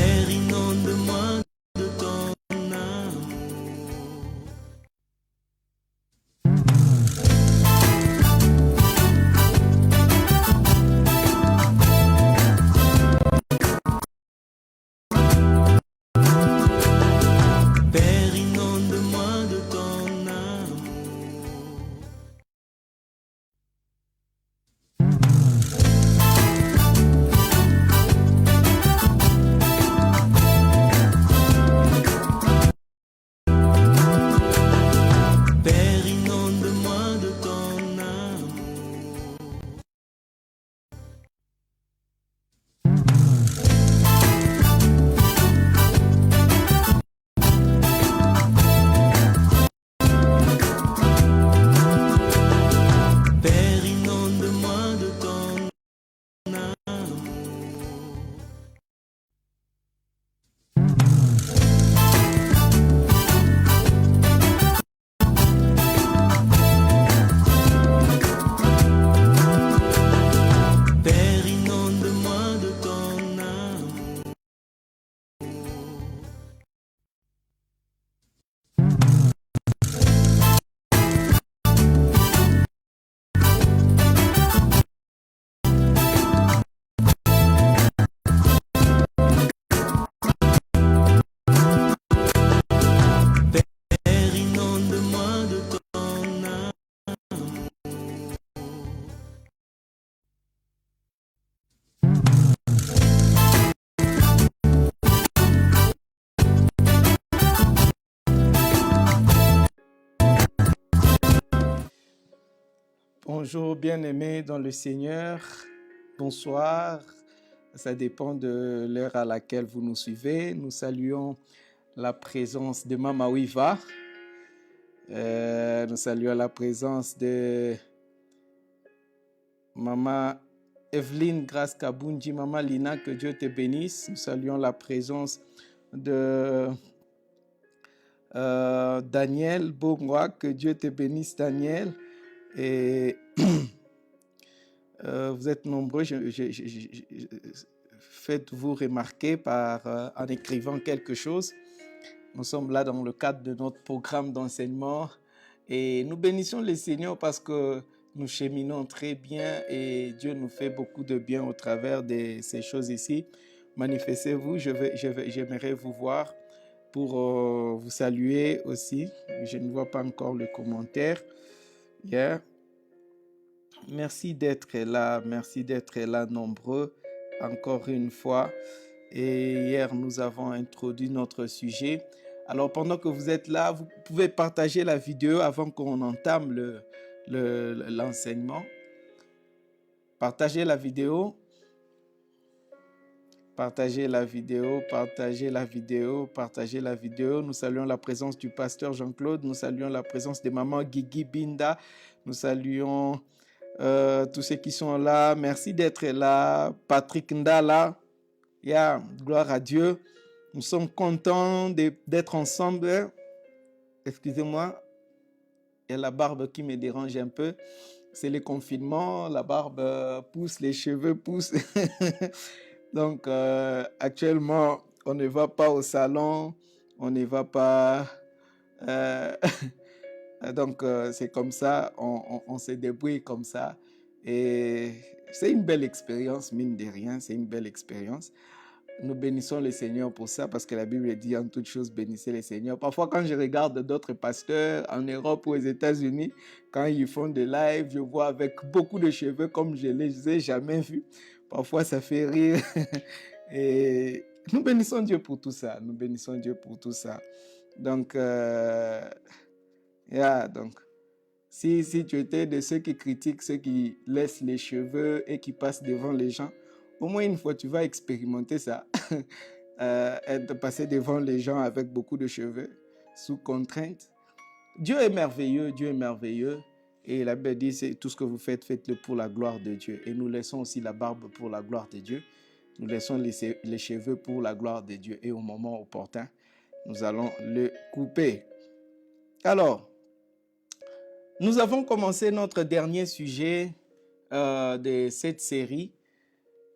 Père, inonde-moi de ton amour. Père, inonde-moi de ton amour. Père, inonde-moi de ton amour. Père, inonde-moi de ton amour. Père, inonde-moi de ton amour. Père, inonde-moi de ton amour. Bonjour bien-aimés dans le Seigneur, bonsoir, ça dépend de l'heure à laquelle vous nous suivez. Nous saluons la présence de Mama Wiva, nous saluons la présence de Mama Evelyne Grace Kabunji, Mama Lina, que Dieu te bénisse. Nous saluons la présence de Daniel Bongwa, que Dieu te bénisse Daniel. Et vous êtes nombreux, faites-vous remarquer en écrivant quelque chose. Nous sommes là dans le cadre de notre programme d'enseignement et nous bénissons le Seigneur parce que nous cheminons très bien et Dieu nous fait beaucoup de bien au travers de ces choses ici. Manifestez-vous, j'aimerais vous voir pour vous saluer aussi. Je ne vois pas encore le commentaire. Yeah. Merci d'être là nombreux, encore une fois. Et hier, nous avons introduit notre sujet. Alors, pendant que vous êtes là, vous pouvez partager la vidéo avant qu'on entame l'enseignement. Partagez la vidéo. Partagez la vidéo, partagez la vidéo, partagez la vidéo. Nous saluons la présence du pasteur Jean-Claude. Nous saluons la présence de maman Guigui Binda. Nous saluons tous ceux qui sont là. Merci d'être là. Patrick Ndala. Yeah, gloire à Dieu. Nous sommes contents d'être ensemble. Excusez-moi, il y a la barbe qui me dérange un peu. C'est le confinement, la barbe pousse, les cheveux poussent. Donc, actuellement, on ne va pas au salon, on ne va pas... donc, c'est comme ça, on se débrouille comme ça. Et c'est une belle expérience, mine de rien, c'est une belle expérience. Nous bénissons le Seigneur pour ça, parce que la Bible dit en toutes choses, bénissez le Seigneur. Parfois, quand je regarde d'autres pasteurs en Europe ou aux États-Unis, quand ils font des lives, je vois avec beaucoup de cheveux comme je ne les ai jamais vus. Parfois, ça fait rire. Et nous bénissons Dieu pour tout ça. Nous bénissons Dieu pour tout ça. Donc, donc si tu étais de ceux qui critiquent, ceux qui laissent les cheveux et qui passent devant les gens, au moins une fois, tu vas expérimenter ça. De passer devant les gens avec beaucoup de cheveux, sous contrainte. Dieu est merveilleux, Dieu est merveilleux. Et la Bible dit, c'est tout ce que vous faites, faites-le pour la gloire de Dieu. Et nous laissons aussi la barbe pour la gloire de Dieu. Nous laissons les cheveux pour la gloire de Dieu. Et au moment opportun, nous allons le couper. Alors, nous avons commencé notre dernier sujet de cette série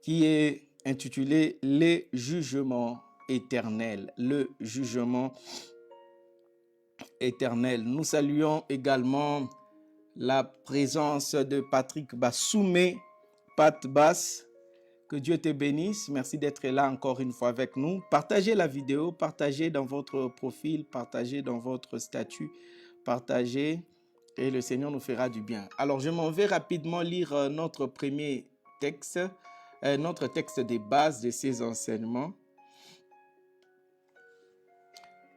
qui est intitulé « Les jugements ». éternel. Le jugement éternel. Nous saluons également la présence de Patrick Bassoumé, Pat Bass. Que Dieu te bénisse. Merci d'être là encore une fois avec nous. Partagez la vidéo, partagez dans votre profil, partagez dans votre statut, partagez et le Seigneur nous fera du bien. Alors, je m'en vais rapidement lire notre premier texte, notre texte des bases de ces enseignements.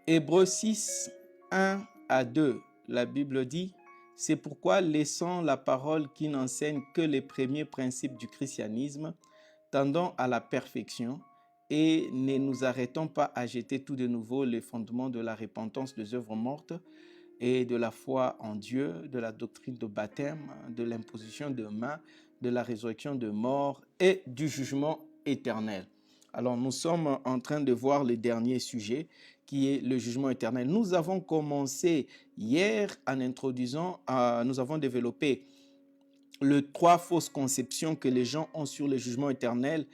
Hébreux 6, 1 à 2, la Bible dit: « C'est pourquoi, laissant la parole qui n'enseigne que les premiers principes du christianisme, tendons à la perfection et ne nous arrêtons pas à jeter tout de nouveau les fondements de la repentance des œuvres mortes et de la foi en Dieu, de la doctrine de baptême, de l'imposition de mains, de la résurrection de morts et du jugement éternel. » Alors, nous sommes en train de voir le dernier sujet qui est le jugement éternel. Nous avons commencé hier en introduisant, nous avons développé les 3 fausses conceptions que les gens ont sur le jugement éternel.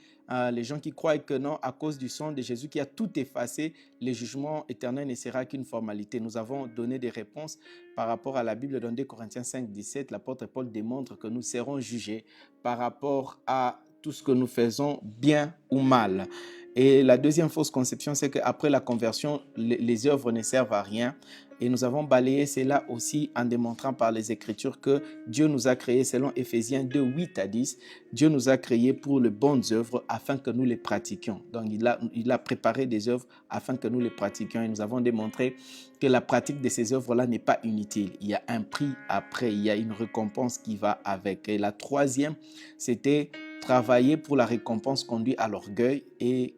Les gens qui croient que non, à cause du sang de Jésus qui a tout effacé, le jugement éternel ne sera qu'une formalité. Nous avons donné des réponses par rapport à la Bible dans 2 Corinthiens 5, 17. L'apôtre Paul démontre que nous serons jugés par rapport à tout ce que nous faisons, bien ou mal. Et la deuxième fausse conception, c'est qu'après la conversion, les œuvres ne servent à rien. Et nous avons balayé cela aussi en démontrant par les Écritures que Dieu nous a créés, selon Éphésiens 2, 8 à 10, Dieu nous a créés pour les bonnes œuvres afin que nous les pratiquions. Donc, il a préparé des œuvres afin que nous les pratiquions. Et nous avons démontré que la pratique de ces œuvres-là n'est pas inutile. Il y a un prix après, il y a une récompense qui va avec. Et la troisième, c'était travailler pour la récompense conduit à l'orgueil et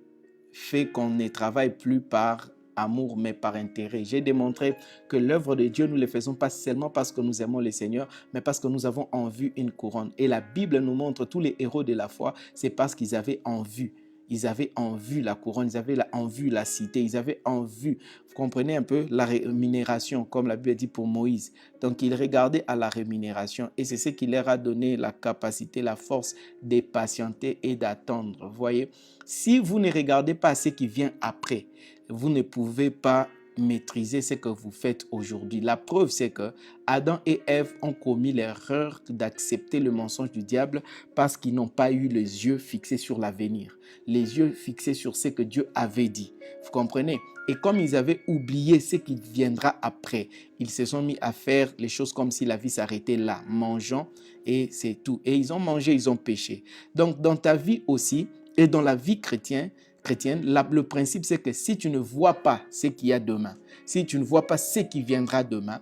fait qu'on ne travaille plus par amour, mais par intérêt. J'ai démontré que l'œuvre de Dieu, nous ne le faisons pas seulement parce que nous aimons le Seigneur, mais parce que nous avons en vue une couronne. Et la Bible nous montre tous les héros de la foi, c'est parce qu'ils avaient en vue. Ils avaient en vue la couronne, ils avaient en vue la cité, ils avaient en vue, vous comprenez un peu, la rémunération, comme la Bible dit pour Moïse. Donc, ils regardaient à la rémunération et c'est ce qui leur a donné la capacité, la force de patienter et d'attendre. Vous voyez, si vous ne regardez pas ce qui vient après, vous ne pouvez pas maîtriser ce que vous faites aujourd'hui. La preuve, c'est que Adam et Ève ont commis l'erreur d'accepter le mensonge du diable parce qu'ils n'ont pas eu les yeux fixés sur l'avenir, les yeux fixés sur ce que Dieu avait dit. Vous comprenez? Et comme ils avaient oublié ce qui viendra après, ils se sont mis à faire les choses comme si la vie s'arrêtait là, mangeant, et c'est tout. Et ils ont mangé, ils ont péché. Donc, dans ta vie aussi, et dans la vie chrétienne, le principe, c'est que si tu ne vois pas ce qu'il y a demain, si tu ne vois pas ce qui viendra demain,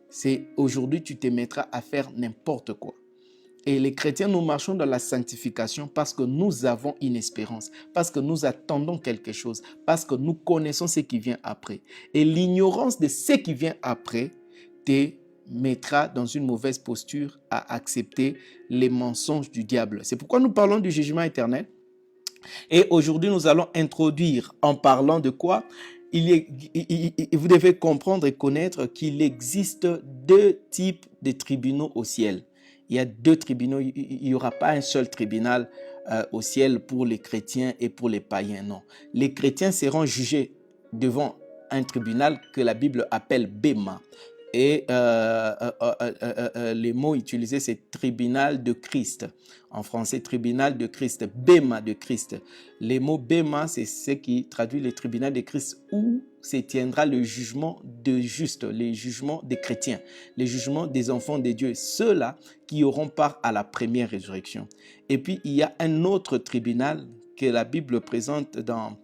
c'est aujourd'hui tu te mettras à faire n'importe quoi. Et les chrétiens, nous marchons dans la sanctification parce que nous avons une espérance, parce que nous attendons quelque chose, parce que nous connaissons ce qui vient après. Et l'ignorance de ce qui vient après te mettra dans une mauvaise posture à accepter les mensonges du diable. C'est pourquoi nous parlons du jugement éternel. Et aujourd'hui, nous allons introduire en parlant de quoi? Vous devez comprendre et connaître qu'il existe 2 types de tribunaux au ciel. Il y a 2 tribunaux, il n'y aura pas un seul tribunal au ciel pour les chrétiens et pour les païens, non. Les chrétiens seront jugés devant un tribunal que la Bible appelle Béma. Et les mots utilisés, c'est tribunal de Christ. En français, tribunal de Christ, Béma de Christ. Les mots Béma, c'est ce qui traduit le tribunal de Christ où se tiendra le jugement de justes, les jugements des chrétiens, les jugements des enfants de Dieu, ceux-là qui auront part à la première résurrection. Et puis, il y a un autre tribunal que la Bible présente dans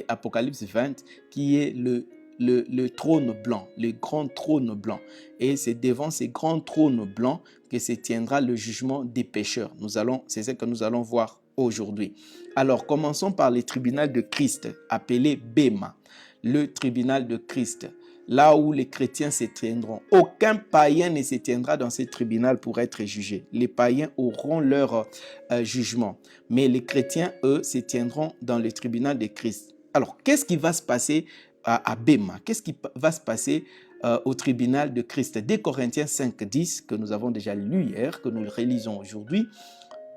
Apocalypse 20, qui est le trône blanc, le grand trône blanc. Et c'est devant ces grands trônes blancs que se tiendra le jugement des pécheurs. C'est ce que nous allons voir aujourd'hui. Alors, commençons par le tribunal de Christ, appelé Béma, le tribunal de Christ, là où les chrétiens se tiendront. Aucun païen ne se tiendra dans ce tribunal pour être jugé. Les païens auront leur jugement, mais les chrétiens, eux, se tiendront dans le tribunal de Christ. Alors, qu'est-ce qui va se passer à Béma? Qu'est-ce qui va se passer au tribunal de Christ? 2 Corinthiens 5, 10, que nous avons déjà lu hier, que nous relisons aujourd'hui.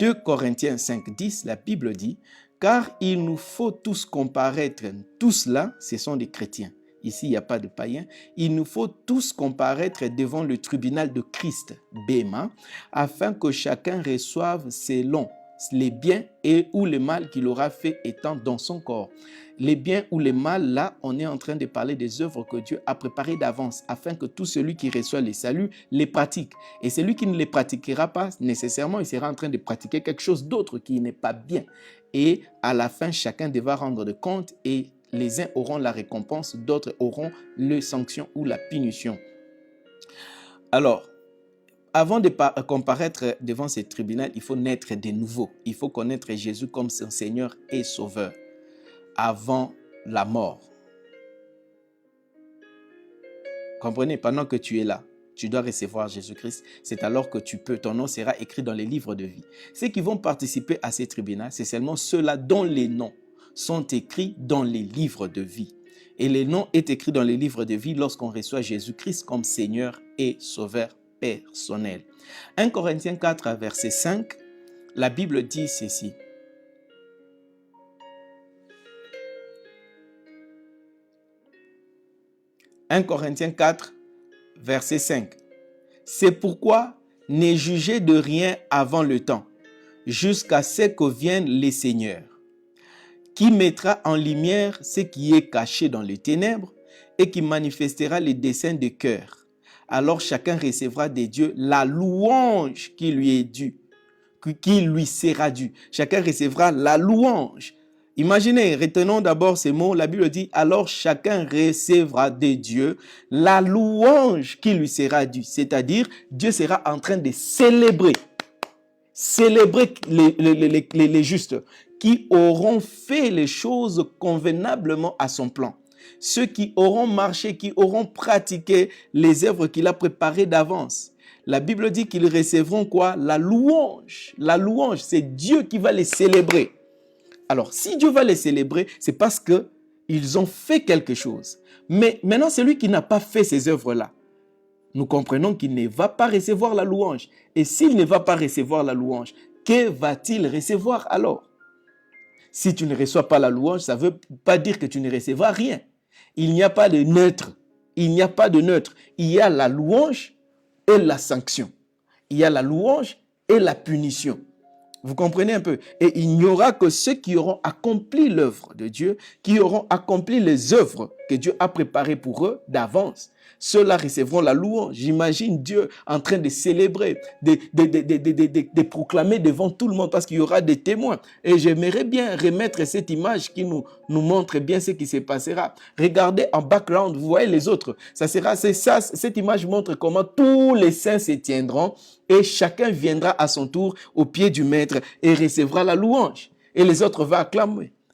2 Corinthiens 5, 10, la Bible dit « Car il nous faut tous comparaître, tous là, ce sont des chrétiens. Ici, il n'y a pas de païens. Il nous faut tous comparaître devant le tribunal de Christ, Béma, afin que chacun reçoive selon les biens et ou le mal qu'il aura fait étant dans son corps. Les biens ou les mal, là, on est en train de parler des œuvres que Dieu a préparées d'avance, afin que tout celui qui reçoit les saluts les pratique. Et celui qui ne les pratiquera pas, nécessairement, il sera en train de pratiquer quelque chose d'autre qui n'est pas bien. Et à la fin, chacun devra rendre de compte et les uns auront la récompense, d'autres auront les sanctions ou la punition. Alors, avant de comparaître devant ce tribunal, il faut naître de nouveau. Il faut connaître Jésus comme son Seigneur et Sauveur avant la mort. Comprenez, pendant que tu es là, tu dois recevoir Jésus-Christ. C'est alors que tu peux, ton nom sera écrit dans les livres de vie. Ceux qui vont participer à ces tribunaux, c'est seulement ceux-là dont les noms sont écrits dans les livres de vie. Et les noms est écrit dans les livres de vie lorsqu'on reçoit Jésus-Christ comme Seigneur et Sauveur personnel. 1 Corinthiens 4, verset 5, la Bible dit ceci. 1 Corinthiens 4, verset 5. C'est pourquoi ne jugez de rien avant le temps, jusqu'à ce que viennent les seigneurs, qui mettra en lumière ce qui est caché dans les ténèbres et qui manifestera les desseins de cœur. Alors chacun recevra de Dieu la louange qui lui est due, qui lui sera due. Chacun recevra la louange. Imaginez, retenons d'abord ces mots. La Bible dit, alors chacun recevra de Dieu la louange qui lui sera due. C'est-à-dire, Dieu sera en train de célébrer les justes qui auront fait les choses convenablement à son plan. Ceux qui auront marché, qui auront pratiqué les œuvres qu'il a préparées d'avance. La Bible dit qu'ils recevront quoi? La louange. La louange, c'est Dieu qui va les célébrer. Alors, si Dieu va les célébrer, c'est parce qu'ils ont fait quelque chose. Mais maintenant, celui qui n'a pas fait ces œuvres-là, nous comprenons qu'il ne va pas recevoir la louange. Et s'il ne va pas recevoir la louange, que va-t-il recevoir alors? Si tu ne reçois pas la louange, ça ne veut pas dire que tu ne recevras rien. Il n'y a pas de neutre. Il n'y a pas de neutre. Il y a la louange et la sanction. Il y a la louange et la punition. Vous comprenez un peu? Et il n'y aura que ceux qui auront accompli l'œuvre de Dieu, qui auront accompli les œuvres que Dieu a préparées pour eux d'avance. Ceux-là recevront la louange. J'imagine Dieu en train de célébrer, de proclamer devant tout le monde parce qu'il y aura des témoins. Et j'aimerais bien remettre cette image qui nous montre bien ce qui se passera. Regardez en background, vous voyez les autres. Cette image montre comment tous les saints se tiendront et chacun viendra à son tour au pied du maître et recevra la louange. Et les autres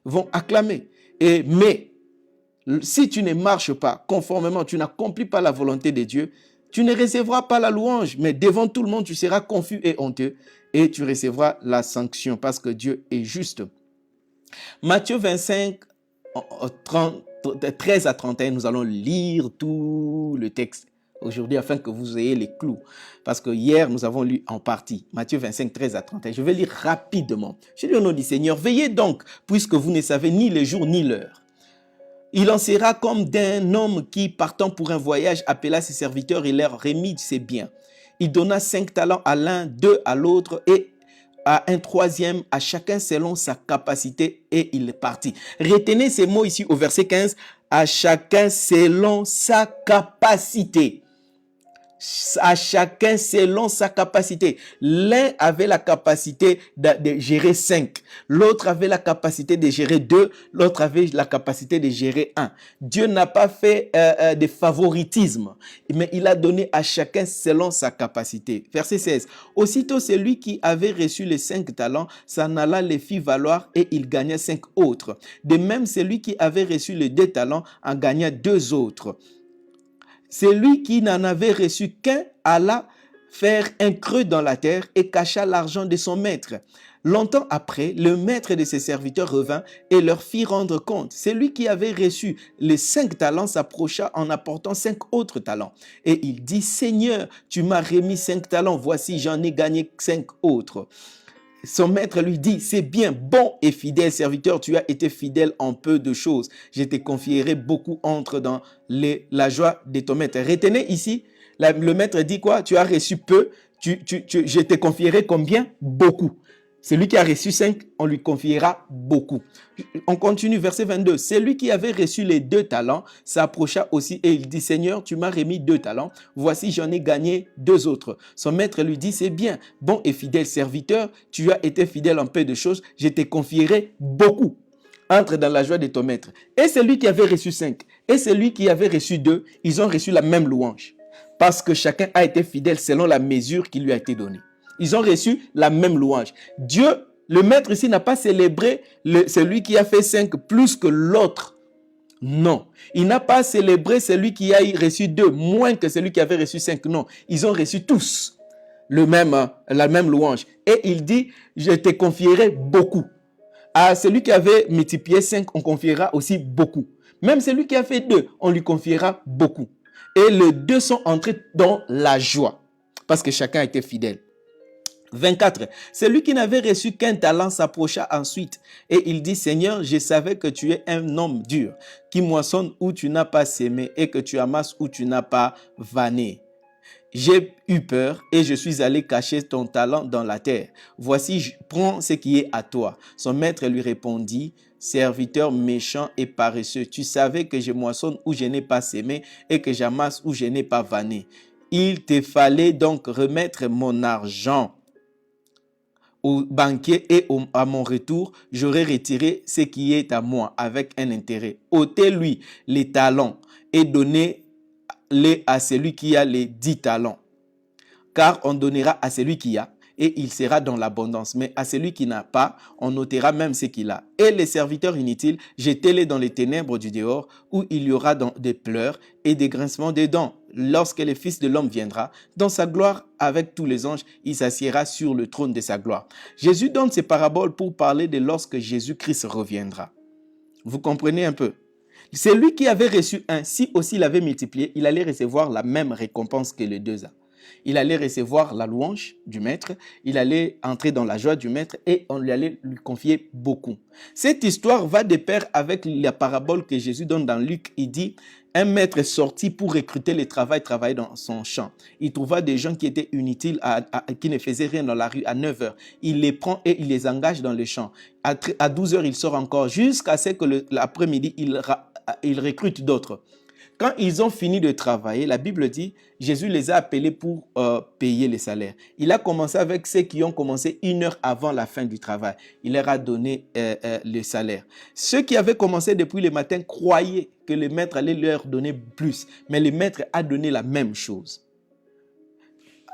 vont acclamer. Mais si tu ne marches pas conformément, tu n'accomplis pas la volonté de Dieu, tu ne recevras pas la louange, mais devant tout le monde, tu seras confus et honteux et tu recevras la sanction parce que Dieu est juste. Matthieu 25, 13 à 31, nous allons lire tout le texte aujourd'hui afin que vous ayez les clous. Parce que hier, nous avons lu en partie Matthieu 25, 13 à 31. Je vais lire rapidement. Je dis au nom du Seigneur, veillez donc, puisque vous ne savez ni le jour ni l'heure. Il en sera comme d'un homme qui, partant pour un voyage, appela ses serviteurs et leur remit ses biens. Il donna 5 talents à l'un, 2 à l'autre et à un troisième, à chacun selon sa capacité, et il partit. Retenez ces mots ici au verset 15, à chacun selon sa capacité. À chacun selon sa capacité. L'un avait la capacité de gérer 5. L'autre avait la capacité de gérer 2. L'autre avait la capacité de gérer 1. Dieu n'a pas fait de favoritisme, mais il a donné à chacun selon sa capacité. Verset 16. Aussitôt celui qui avait reçu les 5 talents s'en alla les fit valoir et il gagna 5 autres. De même, celui qui avait reçu les 2 talents en gagna 2 autres. Celui qui n'en avait reçu qu'un alla faire un creux dans la terre et cacha l'argent de son maître. Longtemps après, le maître de ses serviteurs revint et leur fit rendre compte. Celui qui avait reçu les 5 talents s'approcha en apportant 5 autres talents. Et il dit, Seigneur, tu m'as remis 5 talents, voici j'en ai gagné 5 autres. son maître lui dit, c'est bien, bon et fidèle serviteur, tu as été fidèle en peu de choses. Je te confierai beaucoup, entre dans la joie de ton maître. Retenez ici, le maître dit quoi? Tu as reçu peu, je te confierai combien? Beaucoup. Celui qui a reçu 5, on lui confiera beaucoup. On continue, verset 22. Celui qui avait reçu les 2 talents s'approcha aussi et il dit, Seigneur, tu m'as remis 2 talents. Voici, j'en ai gagné 2 autres. Son maître lui dit, c'est bien, bon et fidèle serviteur, tu as été fidèle en peu de choses, je te confierai beaucoup. Entre dans la joie de ton maître. Et celui qui avait reçu 5 et celui qui avait reçu 2, ils ont reçu la même louange. Parce que chacun a été fidèle selon la mesure qui lui a été donnée. Ils ont reçu la même louange. Dieu, le maître ici, n'a pas célébré celui qui a fait 5 plus que l'autre. Non. Il n'a pas célébré celui qui a reçu 2 moins que celui qui avait reçu 5. Non. Ils ont reçu tous la même louange. Et il dit, je te confierai beaucoup. À celui qui avait multiplié 5, on confiera aussi beaucoup. Même celui qui a fait 2, on lui confiera beaucoup. Et les 2 sont entrés dans la joie. Parce que chacun était fidèle. 24. Celui qui n'avait reçu qu'un talent s'approcha ensuite et il dit, Seigneur, je savais que tu es un homme dur, qui moissonne où tu n'as pas sémé et que tu amasses où tu n'as pas vanné. J'ai eu peur et je suis allé cacher ton talent dans la terre. Voici, prends ce qui est à toi. Son maître lui répondit, serviteur méchant et paresseux, tu savais que je moissonne où je n'ai pas sémé et que j'amasse où je n'ai pas vanné. Il te fallait donc remettre mon argent au banquier et à mon retour, j'aurai retiré ce qui est à moi avec un intérêt. Ôtez-lui les talents et donnez-les à celui qui a les 10 talents. Car on donnera à celui qui a et il sera dans l'abondance. Mais à celui qui n'a pas, on ôtera même ce qu'il a. Et les serviteurs inutiles, jetez-les dans les ténèbres du dehors, où il y aura des pleurs et des grincements des dents. Lorsque le Fils de l'homme viendra, dans sa gloire avec tous les anges, il s'assiera sur le trône de sa gloire. Jésus donne ces paraboles pour parler de lorsque Jésus-Christ reviendra. Vous comprenez un peu? Celui qui avait reçu 1, si aussi il avait multiplié, il allait recevoir la même récompense que les 2 ans. Il allait recevoir la louange du maître, il allait entrer dans la joie du maître et on lui allait lui confier beaucoup. Cette histoire va de pair avec la parabole que Jésus donne dans Luc. Il dit, un maître sorti pour recruter le travail, travailler dans son champ. Il trouva des gens qui étaient inutiles, qui ne faisaient rien dans la rue à 9 heures. Il les prend et il les engage dans le champ. À 12 heures, il sort encore jusqu'à ce que l'après-midi, il recrute d'autres. Quand ils ont fini de travailler, la Bible dit, Jésus les a appelés pour payer les salaires. Il a commencé avec ceux qui ont commencé 1 heure avant la fin du travail. Il leur a donné le salaire. Ceux qui avaient commencé depuis le matin croyaient que le maître allait leur donner plus. Mais le maître a donné la même chose.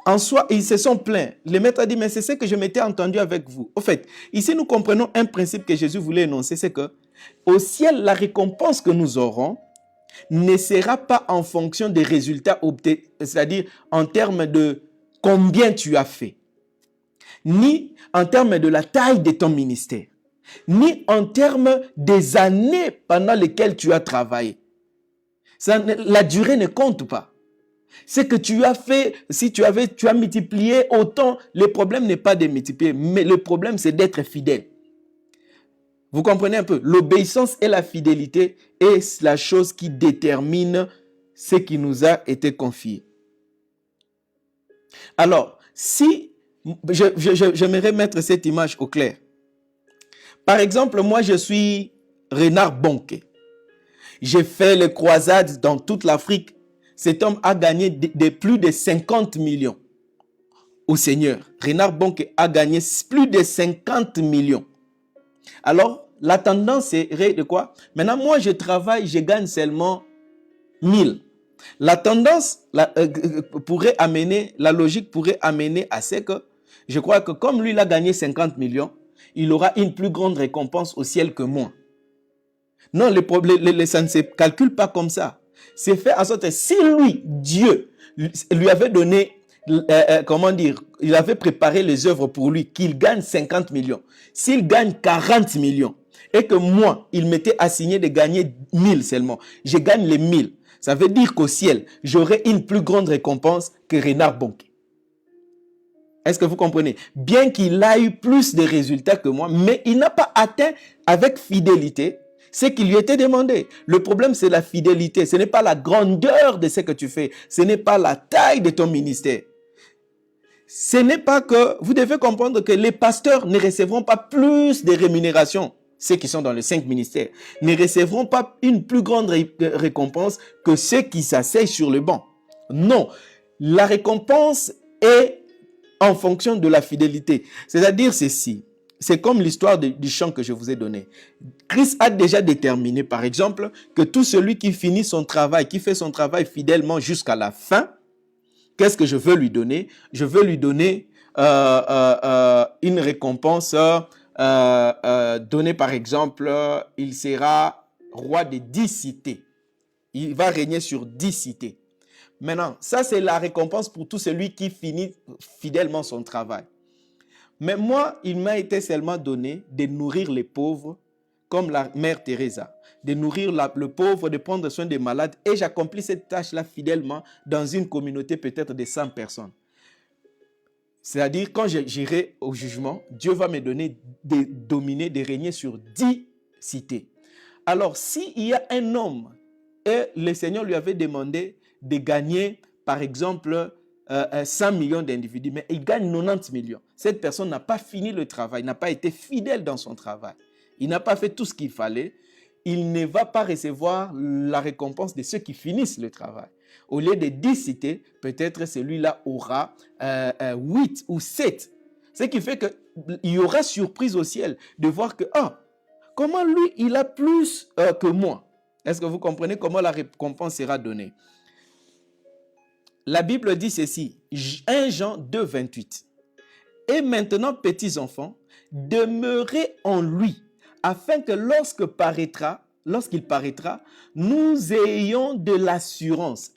En soi, ils se sont plaints. Le maître a dit, mais c'est ce que je m'étais entendu avec vous. Au fait, ici nous comprenons un principe que Jésus voulait énoncer, c'est que au ciel, la récompense que nous aurons ne sera pas en fonction des résultats obtenus, c'est-à-dire en termes de combien tu as fait, ni en termes de la taille de ton ministère, ni en termes des années pendant lesquelles tu as travaillé. La durée ne compte pas. Ce que tu as fait, si tu as multiplié autant, le problème n'est pas de multiplier, mais le problème c'est d'être fidèle. Vous comprenez un peu? L'obéissance et la fidélité est la chose qui détermine ce qui nous a été confié. Alors, si j'aimerais mettre cette image au clair. Par exemple, moi, je suis Renard Bonke. J'ai fait les croisades dans toute l'Afrique. Cet homme a gagné de plus de 50 millions au Seigneur. Renard Bonke a gagné plus de 50 millions. Alors, la tendance serait de quoi? Maintenant, moi, je travaille, je gagne seulement 1000. La tendance pourrait amener, la logique pourrait amener à ce que, je crois que comme lui, il a gagné 50 millions, il aura une plus grande récompense au ciel que moi. Non, ça ne se calcule pas comme ça. C'est fait en sorte que si lui, Dieu, lui avait donné, il avait préparé les œuvres pour lui, qu'il gagne 50 millions. S'il gagne 40 millions et que moi, il m'était assigné de gagner 1000 seulement, je gagne les 1000. Ça veut dire qu'au ciel, j'aurai une plus grande récompense que Renard Bonke. Est-ce que vous comprenez? Bien qu'il a eu plus de résultats que moi, mais il n'a pas atteint avec fidélité ce qui lui était demandé. Le problème, c'est la fidélité. Ce n'est pas la grandeur de ce que tu fais. Ce n'est pas la taille de ton ministère. Ce n'est pas que, vous devez comprendre que les pasteurs ne recevront pas plus de rémunération. Ceux qui sont dans les 5 ministères ne recevront pas une plus grande récompense que ceux qui s'asseyent sur le banc. Non, la récompense est en fonction de la fidélité. C'est-à-dire ceci. C'est comme l'histoire du chant que je vous ai donné. Christ a déjà déterminé, par exemple, que tout celui qui finit son travail, qui fait son travail fidèlement jusqu'à la fin, qu'est-ce que je veux lui donner? Je veux lui donner une récompense donnée, par exemple, il sera roi de 10 cités. Il va régner sur 10 cités. Maintenant, ça c'est la récompense pour tout celui qui finit fidèlement son travail. Mais moi, il m'a été seulement donné de nourrir les pauvres, comme la mère Teresa, de nourrir le pauvre, de prendre soin des malades, et j'accomplis cette tâche-là fidèlement dans une communauté peut-être de 100 personnes. C'est-à-dire, quand j'irai au jugement, Dieu va me donner de dominer, de régner sur 10 cités. Alors, s'il y a un homme, et le Seigneur lui avait demandé de gagner, par exemple, 100 millions d'individus, mais il gagne 90 millions. Cette personne n'a pas fini le travail, n'a pas été fidèle dans son travail. Il n'a pas fait tout ce qu'il fallait. Il ne va pas recevoir la récompense de ceux qui finissent le travail. Au lieu de 10 cités, peut-être celui-là aura 8 ou 7. Ce qui fait qu'il y aura surprise au ciel de voir que, comment lui, il a plus que moi. Est-ce que vous comprenez comment la récompense sera donnée? La Bible dit ceci, 1 Jean 2, 28. Et maintenant, petits enfants, demeurez en lui, afin que lorsqu'il paraîtra, nous ayons de l'assurance,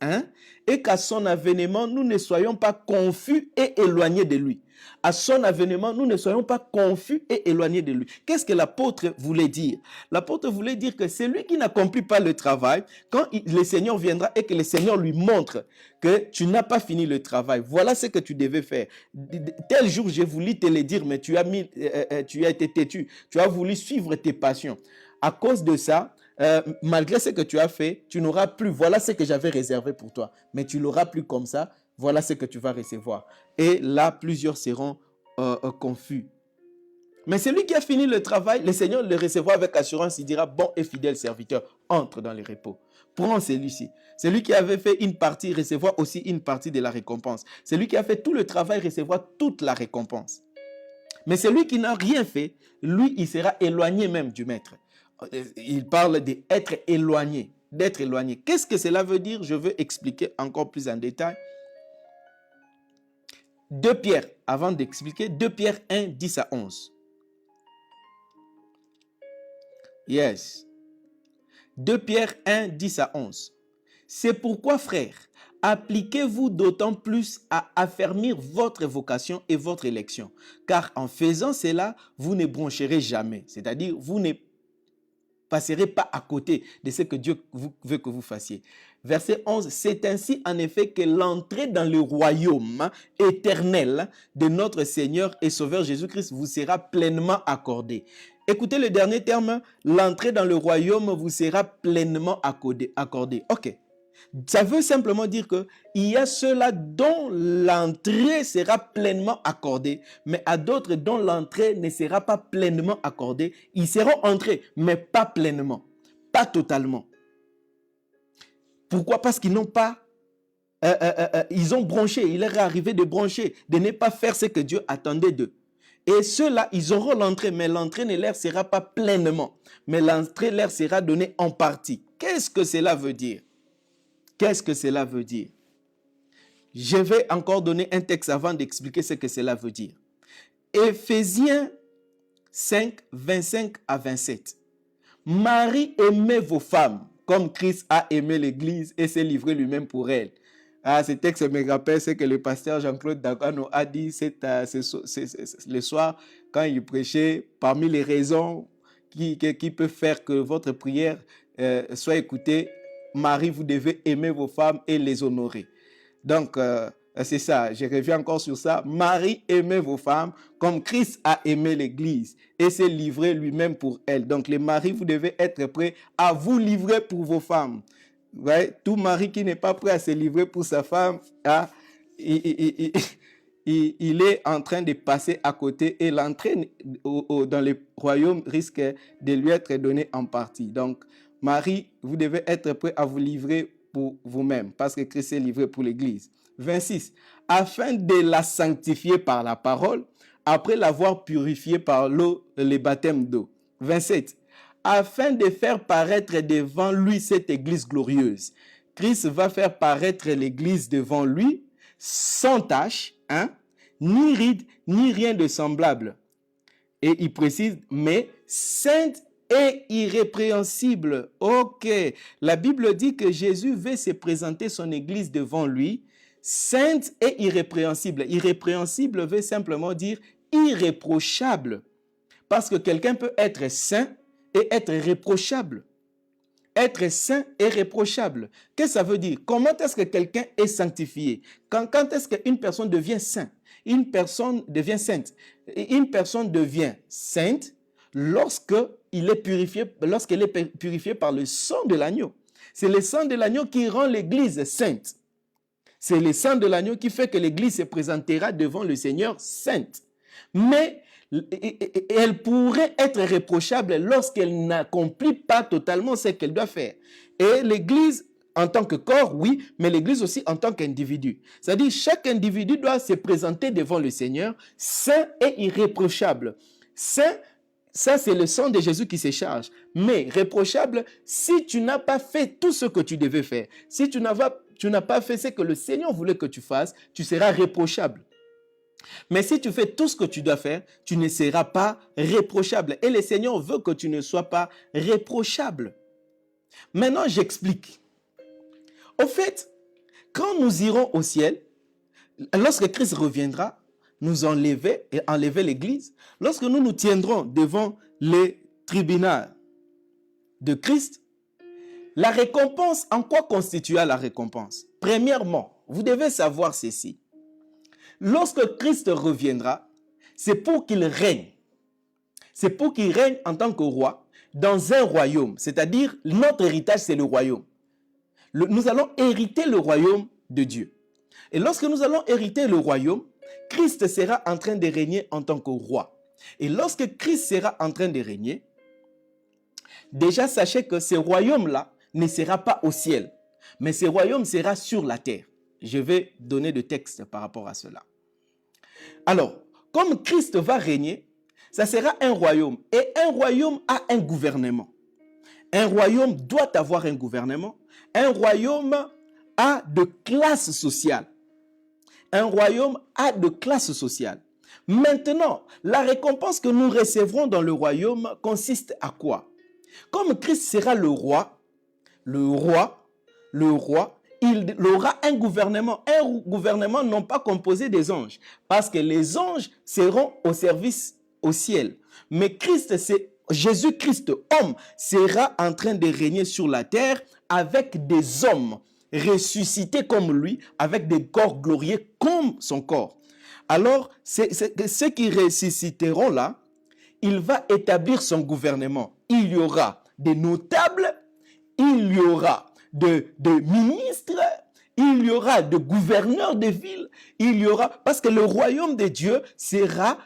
et qu'à son avènement, nous ne soyons pas confus et éloignés de lui. À son avènement, nous ne soyons pas confus et éloignés de lui. Qu'est-ce que l'apôtre voulait dire? L'apôtre voulait dire que celui qui n'accomplit pas le travail, quand le Seigneur viendra et que le Seigneur lui montre que tu n'as pas fini le travail, voilà ce que tu devais faire. Tel jour, j'ai voulu te le dire, mais tu as été têtu. Tu as voulu suivre tes passions. À cause de ça, malgré ce que tu as fait, tu n'auras plus, voilà ce que j'avais réservé pour toi, mais tu l'auras plus comme ça, voilà ce que tu vas recevoir. Et là, plusieurs seront confus. Mais celui qui a fini le travail, le Seigneur le recevra avec assurance, il dira, bon et fidèle serviteur, entre dans le repos. Prends celui-ci. Celui qui avait fait une partie recevra aussi une partie de la récompense. Celui qui a fait tout le travail recevra toute la récompense. Mais celui qui n'a rien fait, lui, il sera éloigné même du maître. Il parle d'être éloigné, d'être éloigné. Qu'est-ce que cela veut dire? Je veux expliquer encore plus en détail. 2 Pierre, avant d'expliquer, 2 Pierre 1, 10 à 11. Yes. 2 Pierre 1, 10 à 11. C'est pourquoi, frères, appliquez-vous d'autant plus à affermir votre vocation et votre élection, car en faisant cela, vous ne broncherez jamais. C'est-à-dire, vous ne passerez pas à côté de ce que Dieu veut que vous fassiez. Verset 11, c'est ainsi en effet que l'entrée dans le royaume éternel de notre Seigneur et Sauveur Jésus-Christ vous sera pleinement accordée. Écoutez le dernier terme, l'entrée dans le royaume vous sera pleinement accordée. Ok. Ça veut simplement dire qu'il y a ceux-là dont l'entrée sera pleinement accordée, mais à d'autres dont l'entrée ne sera pas pleinement accordée. Ils seront entrés, mais pas pleinement, pas totalement. Pourquoi? Parce qu'ils n'ont pas, ils ont bronché, il leur est arrivé de broncher, de ne pas faire ce que Dieu attendait d'eux. Et ceux-là, ils auront l'entrée, mais l'entrée ne leur sera pas pleinement, mais l'entrée leur sera donnée en partie. Qu'est-ce que cela veut dire? Qu'est-ce que cela veut dire? Je vais encore donner un texte avant d'expliquer ce que cela veut dire. Éphésiens 5, 25 à 27. Marie, aimez vos femmes, comme Christ a aimé l'Église et s'est livré lui-même pour elle. Ce texte me rappelle ce que le pasteur Jean-Claude Dagano a dit le soir quand il prêchait. Parmi les raisons qui peuvent faire que votre prière soit écoutée, Marie, vous devez aimer vos femmes et les honorer. Donc, C'est ça, je reviens encore sur ça. Marie, aimez vos femmes comme Christ a aimé l'Église et s'est livré lui-même pour elle. Donc les maris, vous devez être prêts à vous livrer pour vos femmes. Ouais, tout mari qui n'est pas prêt à se livrer pour sa femme, il est en train de passer à côté et l'entrée dans le royaume risque de lui être donnée en partie. Donc, Marie, vous devez être prêt à vous livrer pour vous-même parce que Christ s'est livré pour l'Église. 26. Afin de la sanctifier par la parole, après l'avoir purifiée par l'eau, les baptêmes d'eau. 27. Afin de faire paraître devant lui cette Église glorieuse. Christ va faire paraître l'Église devant lui sans tache, ni ride, ni rien de semblable. Et il précise, mais sainte et irrépréhensible. Ok, la Bible dit que Jésus veut se présenter son Église devant lui, sainte et irrépréhensible. Irrépréhensible veut simplement dire irréprochable. Parce que quelqu'un peut être saint et être réprochable. Être saint et réprochable. Qu'est-ce que ça veut dire? Comment est-ce que quelqu'un est sanctifié? Quand est-ce qu'une personne devient sainte? Une personne devient sainte. Une personne devient sainte lorsqu'elle est purifiée par le sang de l'agneau. C'est le sang de l'agneau qui rend l'Église sainte. C'est le sang de l'agneau qui fait que l'Église se présentera devant le Seigneur sainte. Mais elle pourrait être réprochable lorsqu'elle n'accomplit pas totalement ce qu'elle doit faire. Et l'Église, en tant que corps, oui, mais l'Église aussi en tant qu'individu. C'est-à-dire, chaque individu doit se présenter devant le Seigneur, saint et irréprochable. Saint, ça c'est le sang de Jésus qui se charge. Mais réprochable, si tu n'as pas fait tout ce que tu devais faire, si tu n'as pas fait ce que le Seigneur voulait que tu fasses, tu seras réprochable. Mais si tu fais tout ce que tu dois faire, tu ne seras pas réprochable. Et le Seigneur veut que tu ne sois pas réprochable. Maintenant, j'explique. Au fait, quand nous irons au ciel, lorsque Christ reviendra, nous enlever l'Église, lorsque nous nous tiendrons devant les tribunaux de Christ, la récompense, en quoi constituera la récompense? Premièrement, vous devez savoir ceci. Lorsque Christ reviendra, c'est pour qu'il règne. C'est pour qu'il règne en tant que roi dans un royaume. C'est-à-dire, notre héritage, c'est le royaume. Nous allons hériter le royaume de Dieu. Et lorsque nous allons hériter le royaume, Christ sera en train de régner en tant que roi. Et lorsque Christ sera en train de régner, déjà sachez que ce royaume-là ne sera pas au ciel, mais ce royaume sera sur la terre. Je vais donner des textes par rapport à cela. Alors, comme Christ va régner, ça sera un royaume. Et un royaume a un gouvernement. Un royaume doit avoir un gouvernement. Un royaume a de classe sociale. Un royaume a de classe sociale. Maintenant, la récompense que nous recevrons dans le royaume consiste à quoi? Comme Christ sera le roi, il aura un gouvernement non pas composé des anges, parce que les anges seront au service au ciel. Mais Jésus-Christ, homme, sera en train de régner sur la terre avec des hommes ressuscités comme lui, avec des corps glorieux comme son corps. Alors, ceux qui ressusciteront là, il va établir son gouvernement. Il y aura des notables, il y aura de ministres, il y aura de gouverneurs de villes, parce que le royaume de Dieu sera,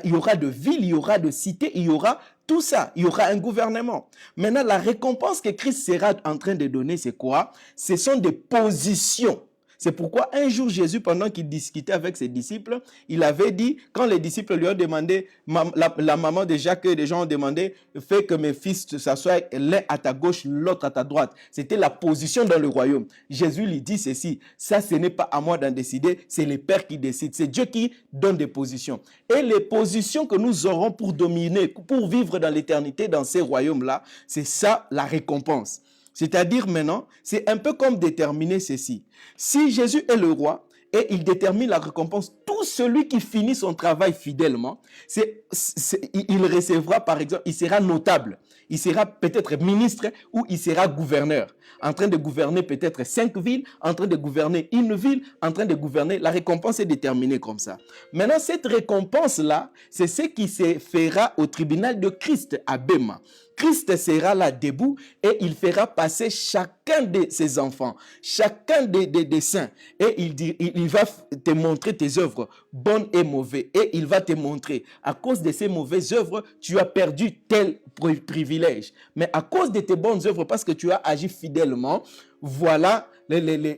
il y aura de villes, il y aura de cités, il y aura tout ça, il y aura un gouvernement. Maintenant, la récompense que Christ sera en train de donner, c'est quoi? Ce sont des positions. C'est pourquoi un jour Jésus, pendant qu'il discutait avec ses disciples, il avait dit, quand les disciples lui ont demandé, la maman de Jacques et des gens ont demandé, fais que mes fils s'assoient l'un à ta gauche, l'autre à ta droite. C'était la position dans le royaume. Jésus lui dit ceci, ça ce n'est pas à moi d'en décider, c'est le Père qui décide. C'est Dieu qui donne des positions. Et les positions que nous aurons pour dominer, pour vivre dans l'éternité dans ces royaumes-là, c'est ça la récompense. C'est-à-dire maintenant, c'est un peu comme déterminer ceci. Si Jésus est le roi et il détermine la récompense. Tout celui qui finit son travail fidèlement, il recevra, par exemple, il sera notable. Il sera peut-être ministre ou il sera gouverneur. En train de gouverner peut-être 5 villes, en train de gouverner une ville, en train de gouverner. La récompense est déterminée comme ça. Maintenant, cette récompense-là, c'est ce qui se fera au tribunal de Christ à Béma. Christ sera là debout et il fera passer chacun de ses enfants, chacun des saints. Et il va te montrer tes œuvres, bonnes et mauvaises. Et il va te montrer, à cause de ces mauvaises œuvres, tu as perdu tel privilège. Mais à cause de tes bonnes œuvres, parce que tu as agi fidèlement, voilà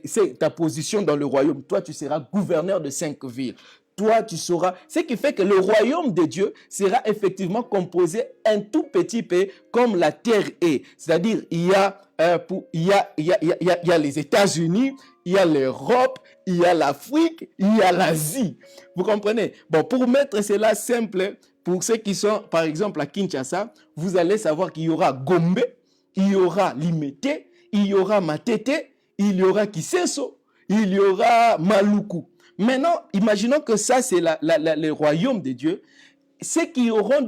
c'est ta position dans le royaume. Toi, tu seras gouverneur de 5 villes. Toi, tu sauras. Ce qui fait que le royaume de Dieu sera effectivement composé un tout petit peu comme la terre est. C'est-à-dire, il y a les États-Unis, il y a l'Europe, il y a l'Afrique, il y a l'Asie. Vous comprenez? Bon, pour mettre cela simple, pour ceux qui sont, par exemple, à Kinshasa, vous allez savoir qu'il y aura Gombe, il y aura Limete, il y aura Matete, il y aura Kiseso, il y aura Maluku. Maintenant, imaginons que ça, c'est le royaume de Dieu. Ceux qui auront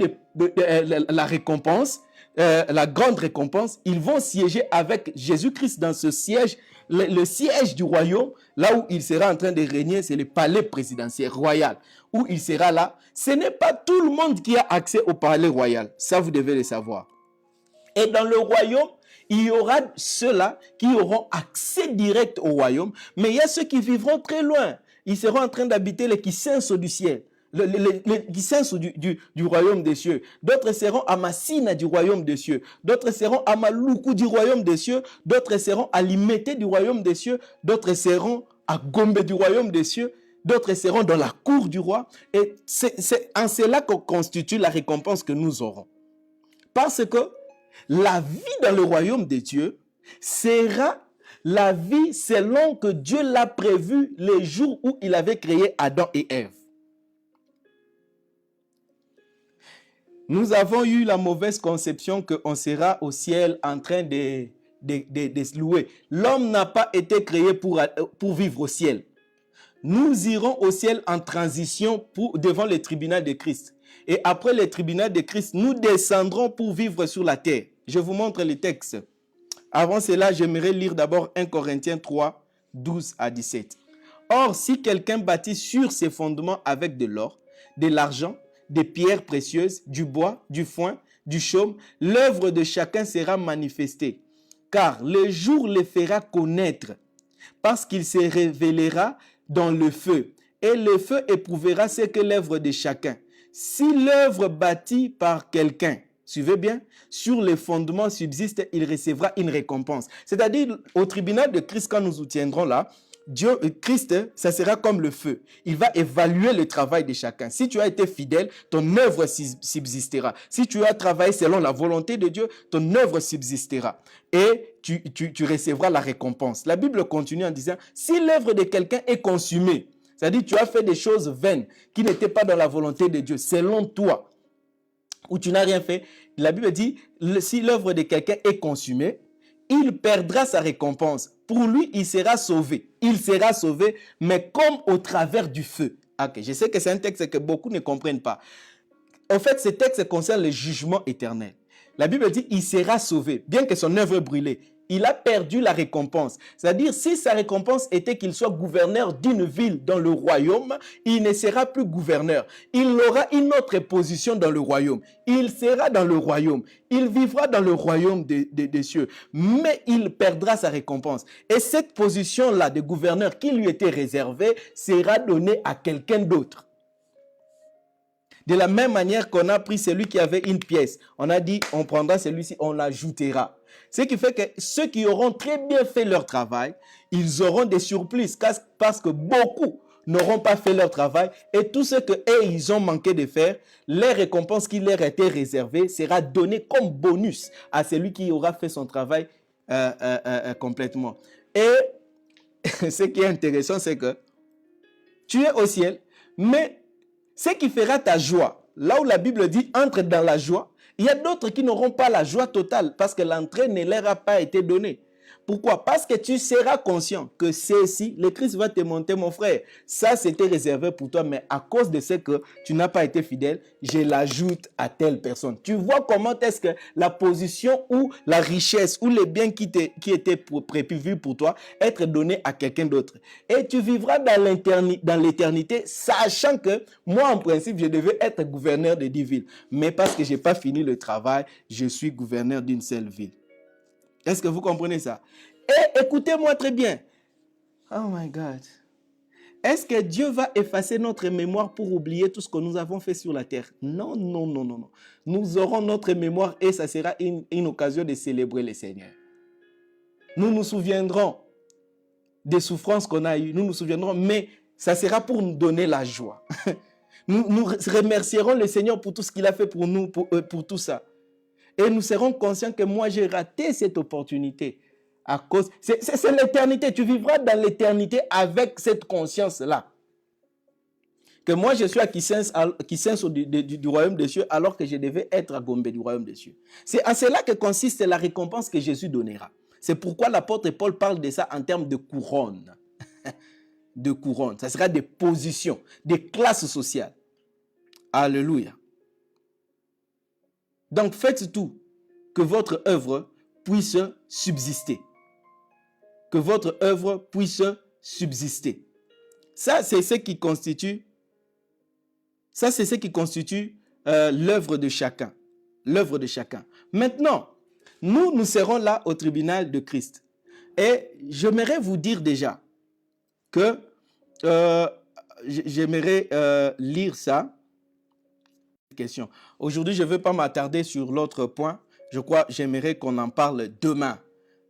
la récompense, la grande récompense, ils vont siéger avec Jésus-Christ dans ce siège, le siège du royaume, là où il sera en train de régner, c'est le palais présidentiel royal, où il sera là. Ce n'est pas tout le monde qui a accès au palais royal. Ça, vous devez le savoir. Et dans le royaume, il y aura ceux-là qui auront accès direct au royaume, mais il y a ceux qui vivront très loin. Ils seront en train d'habiter les Kisenso du ciel, les Kisenso du royaume des cieux. D'autres seront à Massina du royaume des cieux. D'autres seront à Maluku du royaume des cieux. D'autres seront à Limete du royaume des cieux. D'autres seront à Gombe du royaume des cieux. D'autres seront dans la cour du roi. Et c'est en cela qu'on constitue la récompense que nous aurons. Parce que la vie dans le royaume de Dieu sera la vie selon que Dieu l'a prévu les jours où il avait créé Adam et Ève. Nous avons eu la mauvaise conception qu'on sera au ciel en train de se louer. L'homme n'a pas été créé pour vivre au ciel. Nous irons au ciel en transition devant le tribunal de Christ. Et après le tribunal de Christ, nous descendrons pour vivre sur la terre. Je vous montre les textes. Avant cela, j'aimerais lire d'abord 1 Corinthiens 3, 12 à 17. Or, si quelqu'un bâtit sur ses fondements avec de l'or, de l'argent, des pierres précieuses, du bois, du foin, du chaume, l'œuvre de chacun sera manifestée. Car le jour les fera connaître, parce qu'il se révélera dans le feu. Et le feu éprouvera ce que l'œuvre de chacun. Si l'œuvre bâtie par quelqu'un, suivez bien, sur les fondements subsiste, il recevra une récompense. C'est-à-dire, au tribunal de Christ, quand nous soutiendrons là, Christ, ça sera comme le feu. Il va évaluer le travail de chacun. Si tu as été fidèle, ton œuvre subsistera. Si tu as travaillé selon la volonté de Dieu, ton œuvre subsistera. Et tu recevras la récompense. La Bible continue en disant, si l'œuvre de quelqu'un est consumée, c'est-à-dire tu as fait des choses vaines qui n'étaient pas dans la volonté de Dieu, selon toi, ou tu n'as rien fait, la Bible dit, si l'œuvre de quelqu'un est consumée, il perdra sa récompense. Pour lui, il sera sauvé. Il sera sauvé, mais comme au travers du feu. Okay, je sais que c'est un texte que beaucoup ne comprennent pas. En fait, ce texte concerne le jugement éternel. La Bible dit, il sera sauvé, bien que son œuvre brûlée. Il a perdu la récompense. C'est-à-dire, si sa récompense était qu'il soit gouverneur d'une ville dans le royaume, il ne sera plus gouverneur. Il aura une autre position dans le royaume. Il sera dans le royaume. Il vivra dans le royaume des cieux. Mais il perdra sa récompense. Et cette position-là de gouverneur qui lui était réservée sera donnée à quelqu'un d'autre. De la même manière qu'on a pris celui qui avait une pièce, on a dit, on prendra celui-ci, on l'ajoutera. Ce qui fait que ceux qui auront très bien fait leur travail, ils auront des surplus parce que beaucoup n'auront pas fait leur travail et tout ce que ils ont manqué de faire, les récompenses qui leur étaient réservées sera donnée comme bonus à celui qui aura fait son travail complètement. Et ce qui est intéressant, c'est que tu es au ciel, mais ce qui fera ta joie, là où la Bible dit entre dans la joie, il y a d'autres qui n'auront pas la joie totale parce que l'entrée ne leur a pas été donnée. Pourquoi? Parce que tu seras conscient que ceci, le Christ va te montrer, mon frère, ça c'était réservé pour toi, mais à cause de ce que tu n'as pas été fidèle, je l'ajoute à telle personne. Tu vois comment est-ce que la position ou la richesse ou les biens qui étaient prévus pour toi, être donnés à quelqu'un d'autre. Et tu vivras dans l'éternité, sachant que moi, en principe, je devais être gouverneur de 10 villes. Mais parce que je n'ai pas fini le travail, je suis gouverneur d'une seule ville. Est-ce que vous comprenez ça? Et écoutez-moi très bien. Oh my God. Est-ce que Dieu va effacer notre mémoire pour oublier tout ce que nous avons fait sur la terre? Non, non, non, non, non. Nous aurons notre mémoire et ça sera une occasion de célébrer le Seigneur. Nous nous souviendrons des souffrances qu'on a eues. Nous nous souviendrons, mais ça sera pour nous donner la joie. Nous remercierons le Seigneur pour tout ce qu'il a fait pour nous, pour tout ça. Et nous serons conscients que moi, j'ai raté cette opportunité. À cause, c'est l'éternité. Tu vivras dans l'éternité avec cette conscience-là. Que moi, je suis à Kisens du royaume des cieux, alors que je devais être à Gombe du royaume des cieux. C'est à cela que consiste la récompense que Jésus donnera. C'est pourquoi l'apôtre Paul parle de ça en termes de couronne. De couronne. Ça sera des positions, des classes sociales. Alléluia. Donc, faites tout que votre œuvre puisse subsister. Que votre œuvre puisse subsister. Ça, c'est ce qui constitue, l'œuvre de chacun. L'œuvre de chacun. Maintenant, nous serons là au tribunal de Christ. Et j'aimerais vous dire déjà que j'aimerais lire ça. Question. Aujourd'hui, je ne veux pas m'attarder sur l'autre point. Je crois j'aimerais qu'on en parle demain.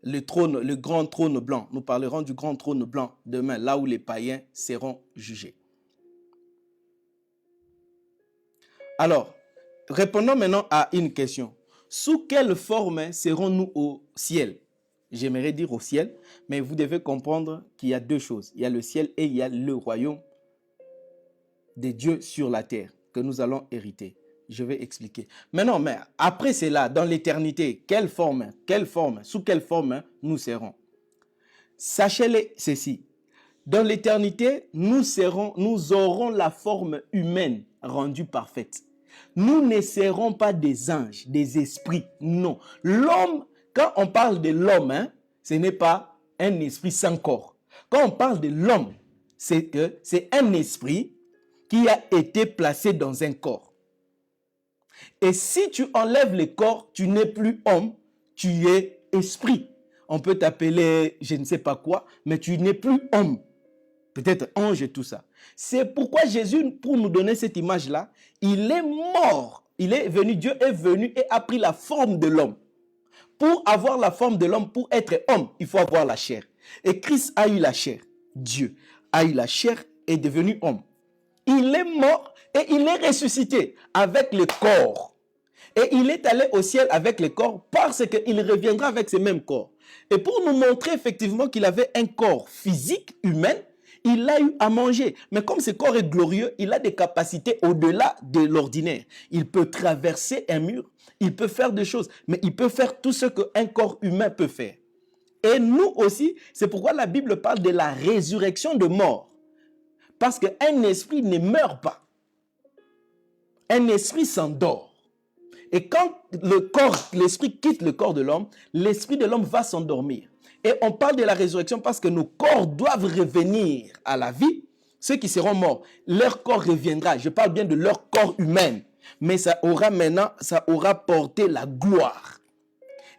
Le grand trône blanc. Nous parlerons du grand trône blanc demain, là où les païens seront jugés. Alors, répondons maintenant à une question. Sous quelle forme serons-nous au ciel? J'aimerais dire au ciel, mais vous devez comprendre qu'il y a deux choses. Il y a le ciel et il y a le royaume de Dieu sur la terre que nous allons hériter. Je vais expliquer. Mais après cela, dans l'éternité, sous quelle forme nous serons? Sachez ceci. Dans l'éternité, nous aurons la forme humaine rendue parfaite. Nous ne serons pas des anges, des esprits. Non. L'homme, quand on parle de l'homme, ce n'est pas un esprit sans corps. Quand on parle de l'homme, c'est un esprit qui a été placé dans un corps. Et si tu enlèves le corps, tu n'es plus homme, tu es esprit. On peut t'appeler je ne sais pas quoi, mais tu n'es plus homme. Peut-être ange et tout ça. C'est pourquoi Jésus, pour nous donner cette image-là, il est mort. Dieu est venu et a pris la forme de l'homme. Pour avoir la forme de l'homme, pour être homme, il faut avoir la chair. Et Christ a eu la chair. Dieu a eu la chair et est devenu homme. Il est mort et il est ressuscité avec le corps. Et il est allé au ciel avec le corps parce qu'il reviendra avec ce même corps. Et pour nous montrer effectivement qu'il avait un corps physique, humain, il a eu à manger. Mais comme ce corps est glorieux, il a des capacités au-delà de l'ordinaire. Il peut traverser un mur, il peut faire des choses, mais il peut faire tout ce qu'un corps humain peut faire. Et nous aussi, c'est pourquoi la Bible parle de la résurrection de mort. Parce qu'un esprit ne meurt pas. Un esprit s'endort. Et quand l'esprit quitte le corps de l'homme, l'esprit de l'homme va s'endormir. Et on parle de la résurrection parce que nos corps doivent revenir à la vie. Ceux qui seront morts, leur corps reviendra. Je parle bien de leur corps humain. Mais ça aura porté la gloire.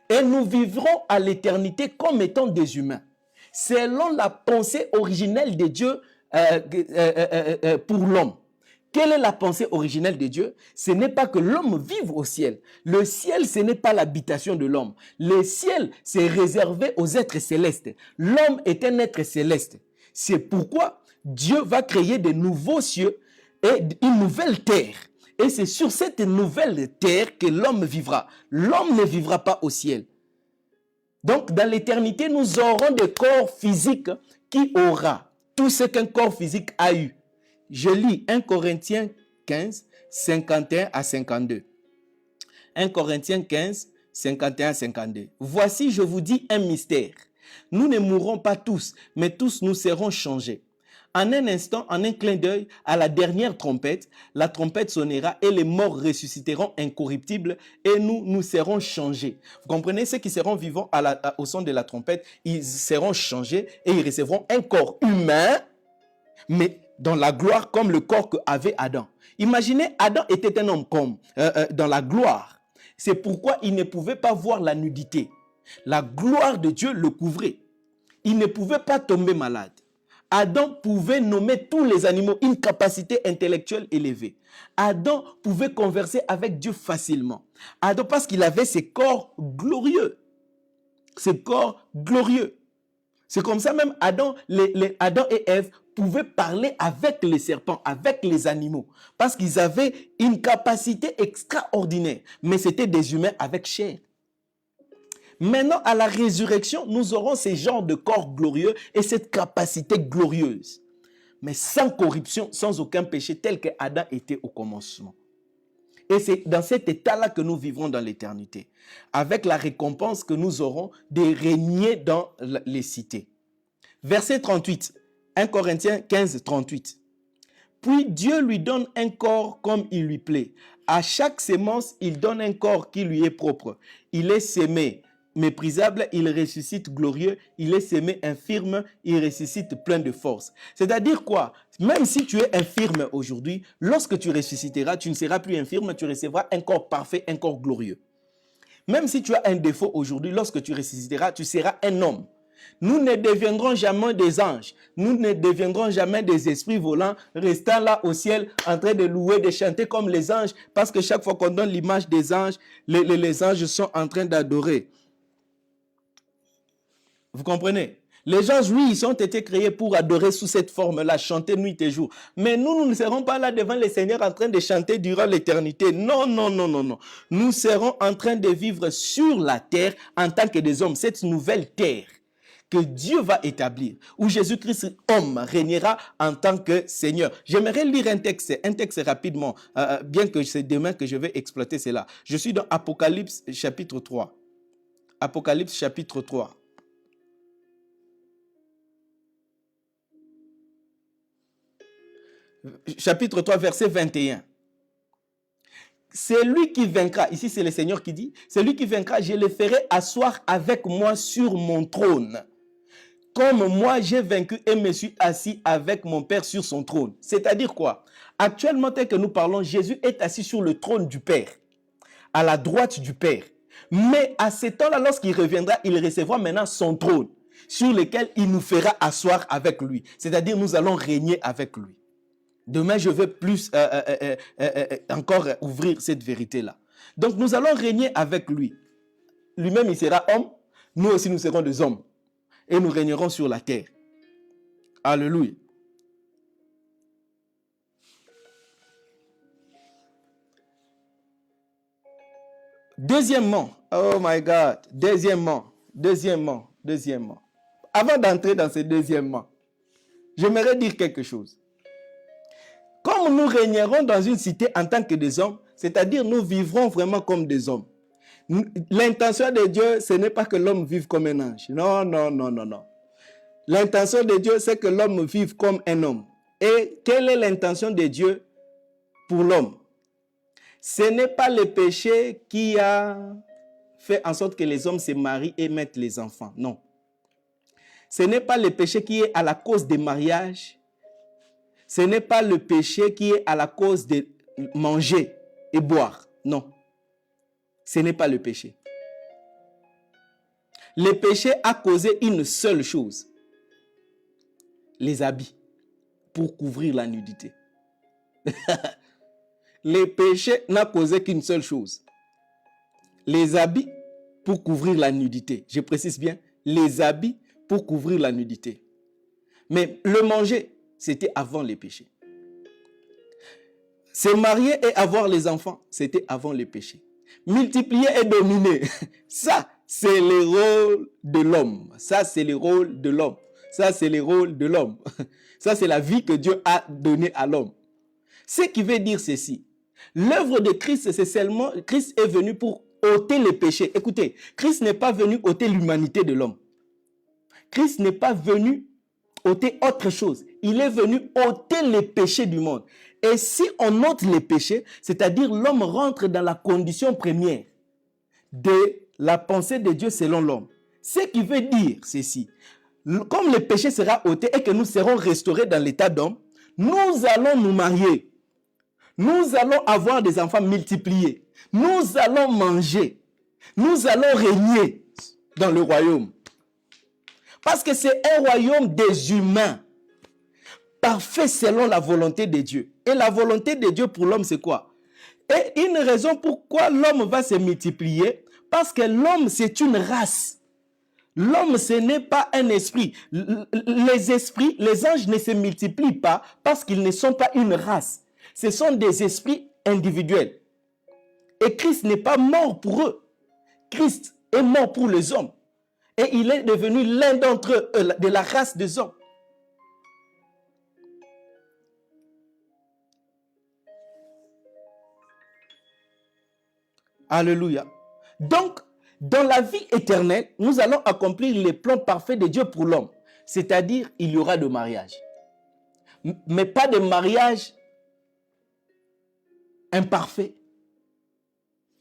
Et nous vivrons à l'éternité comme étant des humains. Selon la pensée originelle de Dieu pour l'homme. Quelle est la pensée originelle de Dieu? Ce n'est pas que l'homme vive au ciel. Le ciel, ce n'est pas l'habitation de l'homme. Le ciel, c'est réservé aux êtres célestes. L'homme est un être céleste. C'est pourquoi Dieu va créer de nouveaux cieux et une nouvelle terre. Et c'est sur cette nouvelle terre que l'homme vivra. L'homme ne vivra pas au ciel. Donc, dans l'éternité, nous aurons des corps physiques qui aura tout ce qu'un corps physique a eu. Je lis 1 Corinthiens 15, 51 à 52. 1 Corinthiens 15, 51 à 52. Voici, je vous dis un mystère. Nous ne mourrons pas tous, mais tous nous serons changés. En un instant, en un clin d'œil, à la dernière trompette, la trompette sonnera et les morts ressusciteront incorruptibles et nous serons changés. Vous comprenez, ceux qui seront vivants au son de la trompette, ils seront changés et ils recevront un corps humain, mais dans la gloire comme le corps qu'avait Adam. Imaginez, Adam était un homme dans la gloire. C'est pourquoi il ne pouvait pas voir la nudité. La gloire de Dieu le couvrait. Il ne pouvait pas tomber malade. Adam pouvait nommer tous les animaux, une capacité intellectuelle élevée. Adam pouvait converser avec Dieu facilement. Adam, parce qu'il avait ses corps glorieux. Ses corps glorieux. C'est comme ça même Adam et Ève pouvaient parler avec les serpents, avec les animaux. Parce qu'ils avaient une capacité extraordinaire. Mais c'était des humains avec chair. Maintenant, à la résurrection, nous aurons ces genres de corps glorieux et cette capacité glorieuse. Mais sans corruption, sans aucun péché, tel que Adam était au commencement. Et c'est dans cet état-là que nous vivrons dans l'éternité. Avec la récompense que nous aurons de régner dans les cités. Verset 38, 1 Corinthiens 15, 38. Puis Dieu lui donne un corps comme il lui plaît. À chaque sémence, il donne un corps qui lui est propre. Il est sémé méprisable, il ressuscite glorieux. Il est sémé infirme, il ressuscite plein de force. C'est-à-dire quoi? Même si tu es infirme aujourd'hui, lorsque tu ressusciteras, tu ne seras plus infirme, tu recevras un corps parfait, un corps glorieux. Même si tu as un défaut aujourd'hui, lorsque tu ressusciteras, tu seras un homme. Nous ne deviendrons jamais des anges. Nous ne deviendrons jamais des esprits volants, restant là au ciel, en train de louer, de chanter comme les anges, parce que chaque fois qu'on donne l'image des anges, les anges sont en train d'adorer. Vous comprenez? Les anges, oui, ils ont été créés pour adorer sous cette forme-là, chanter nuit et jour. Mais nous ne serons pas là devant le Seigneur en train de chanter durant l'éternité. Non, non, non, non, non. Nous serons en train de vivre sur la terre en tant que des hommes, cette nouvelle terre que Dieu va établir, où Jésus-Christ, homme, régnera en tant que Seigneur. J'aimerais lire un texte rapidement, bien que c'est demain que je vais exploiter cela. Je suis dans Apocalypse chapitre 3. Apocalypse chapitre 3. Chapitre 3, verset 21. C'est lui qui vaincra, ici c'est le Seigneur qui dit, c'est lui qui vaincra, je le ferai asseoir avec moi sur mon trône. Comme moi j'ai vaincu et me suis assis avec mon Père sur son trône. C'est-à-dire quoi? Actuellement, tel que nous parlons, Jésus est assis sur le trône du Père, à la droite du Père. Mais à ce temps-là, lorsqu'il reviendra, il recevra maintenant son trône, sur lequel il nous fera asseoir avec lui. C'est-à-dire nous allons régner avec lui. Demain, je vais plus encore ouvrir cette vérité-là. Donc, nous allons régner avec lui. Lui-même, il sera homme. Nous aussi, nous serons des hommes. Et nous régnerons sur la terre. Alléluia. Deuxièmement, oh my God, deuxièmement. Avant d'entrer dans ce deuxièmement, j'aimerais dire quelque chose. Comme nous régnerons dans une cité en tant que des hommes, c'est-à-dire nous vivrons vraiment comme des hommes. L'intention de Dieu, ce n'est pas que l'homme vive comme un ange. Non, non, non, non, non. L'intention de Dieu, c'est que l'homme vive comme un homme. Et quelle est l'intention de Dieu pour l'homme? Ce n'est pas le péché qui a fait en sorte que les hommes se marient et mettent les enfants. Non. Ce n'est pas le péché qui est à la cause des mariages. Ce n'est pas le péché qui est à la cause de manger et boire. Non. Ce n'est pas le péché. Le péché a causé une seule chose. Les habits pour couvrir la nudité. Le péché n'a causé qu'une seule chose. Les habits pour couvrir la nudité. Je précise bien, les habits pour couvrir la nudité. Mais le manger, c'était avant les péchés. Se marier et avoir les enfants, c'était avant les péchés. Multiplier et dominer, ça, c'est le rôle de l'homme. Ça, c'est le rôle de l'homme. Ça, c'est le rôle de l'homme. Ça, c'est la vie que Dieu a donnée à l'homme. Ce qui veut dire ceci. L'œuvre de Christ, c'est seulement, Christ est venu pour ôter les péchés. Écoutez, Christ n'est pas venu ôter l'humanité de l'homme. Christ n'est pas venu ôter autre chose. Il est venu ôter les péchés du monde. Et si on ôte les péchés, c'est-à-dire l'homme rentre dans la condition première de la pensée de Dieu selon l'homme. Ce qui veut dire ceci. Comme le péché sera ôté et que nous serons restaurés dans l'état d'homme, nous allons nous marier. Nous allons avoir des enfants multipliés. Nous allons manger. Nous allons régner dans le royaume. Parce que c'est un royaume des humains. Parfait selon la volonté de Dieu. Et la volonté de Dieu pour l'homme, c'est quoi? Et une raison pourquoi l'homme va se multiplier, parce que l'homme, c'est une race. L'homme, ce n'est pas un esprit. Les esprits, les anges ne se multiplient pas parce qu'ils ne sont pas une race. Ce sont des esprits individuels. Et Christ n'est pas mort pour eux. Christ est mort pour les hommes. Et il est devenu l'un d'entre eux, de la race des hommes. Alléluia. Donc, dans la vie éternelle, nous allons accomplir les plans parfaits de Dieu pour l'homme. C'est-à-dire, il y aura de mariage. Mais pas de mariage imparfait,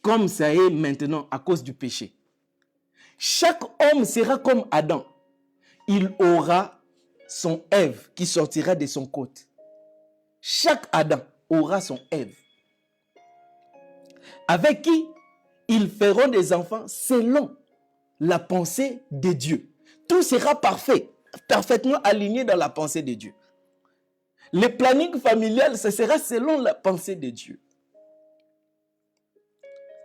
comme ça est maintenant à cause du péché. Chaque homme sera comme Adam. Il aura son Ève qui sortira de son côte. Chaque Adam aura son Ève. Avec qui ils feront des enfants selon la pensée de Dieu. Tout sera parfait, parfaitement aligné dans la pensée de Dieu. Le planning familial, ce sera selon la pensée de Dieu.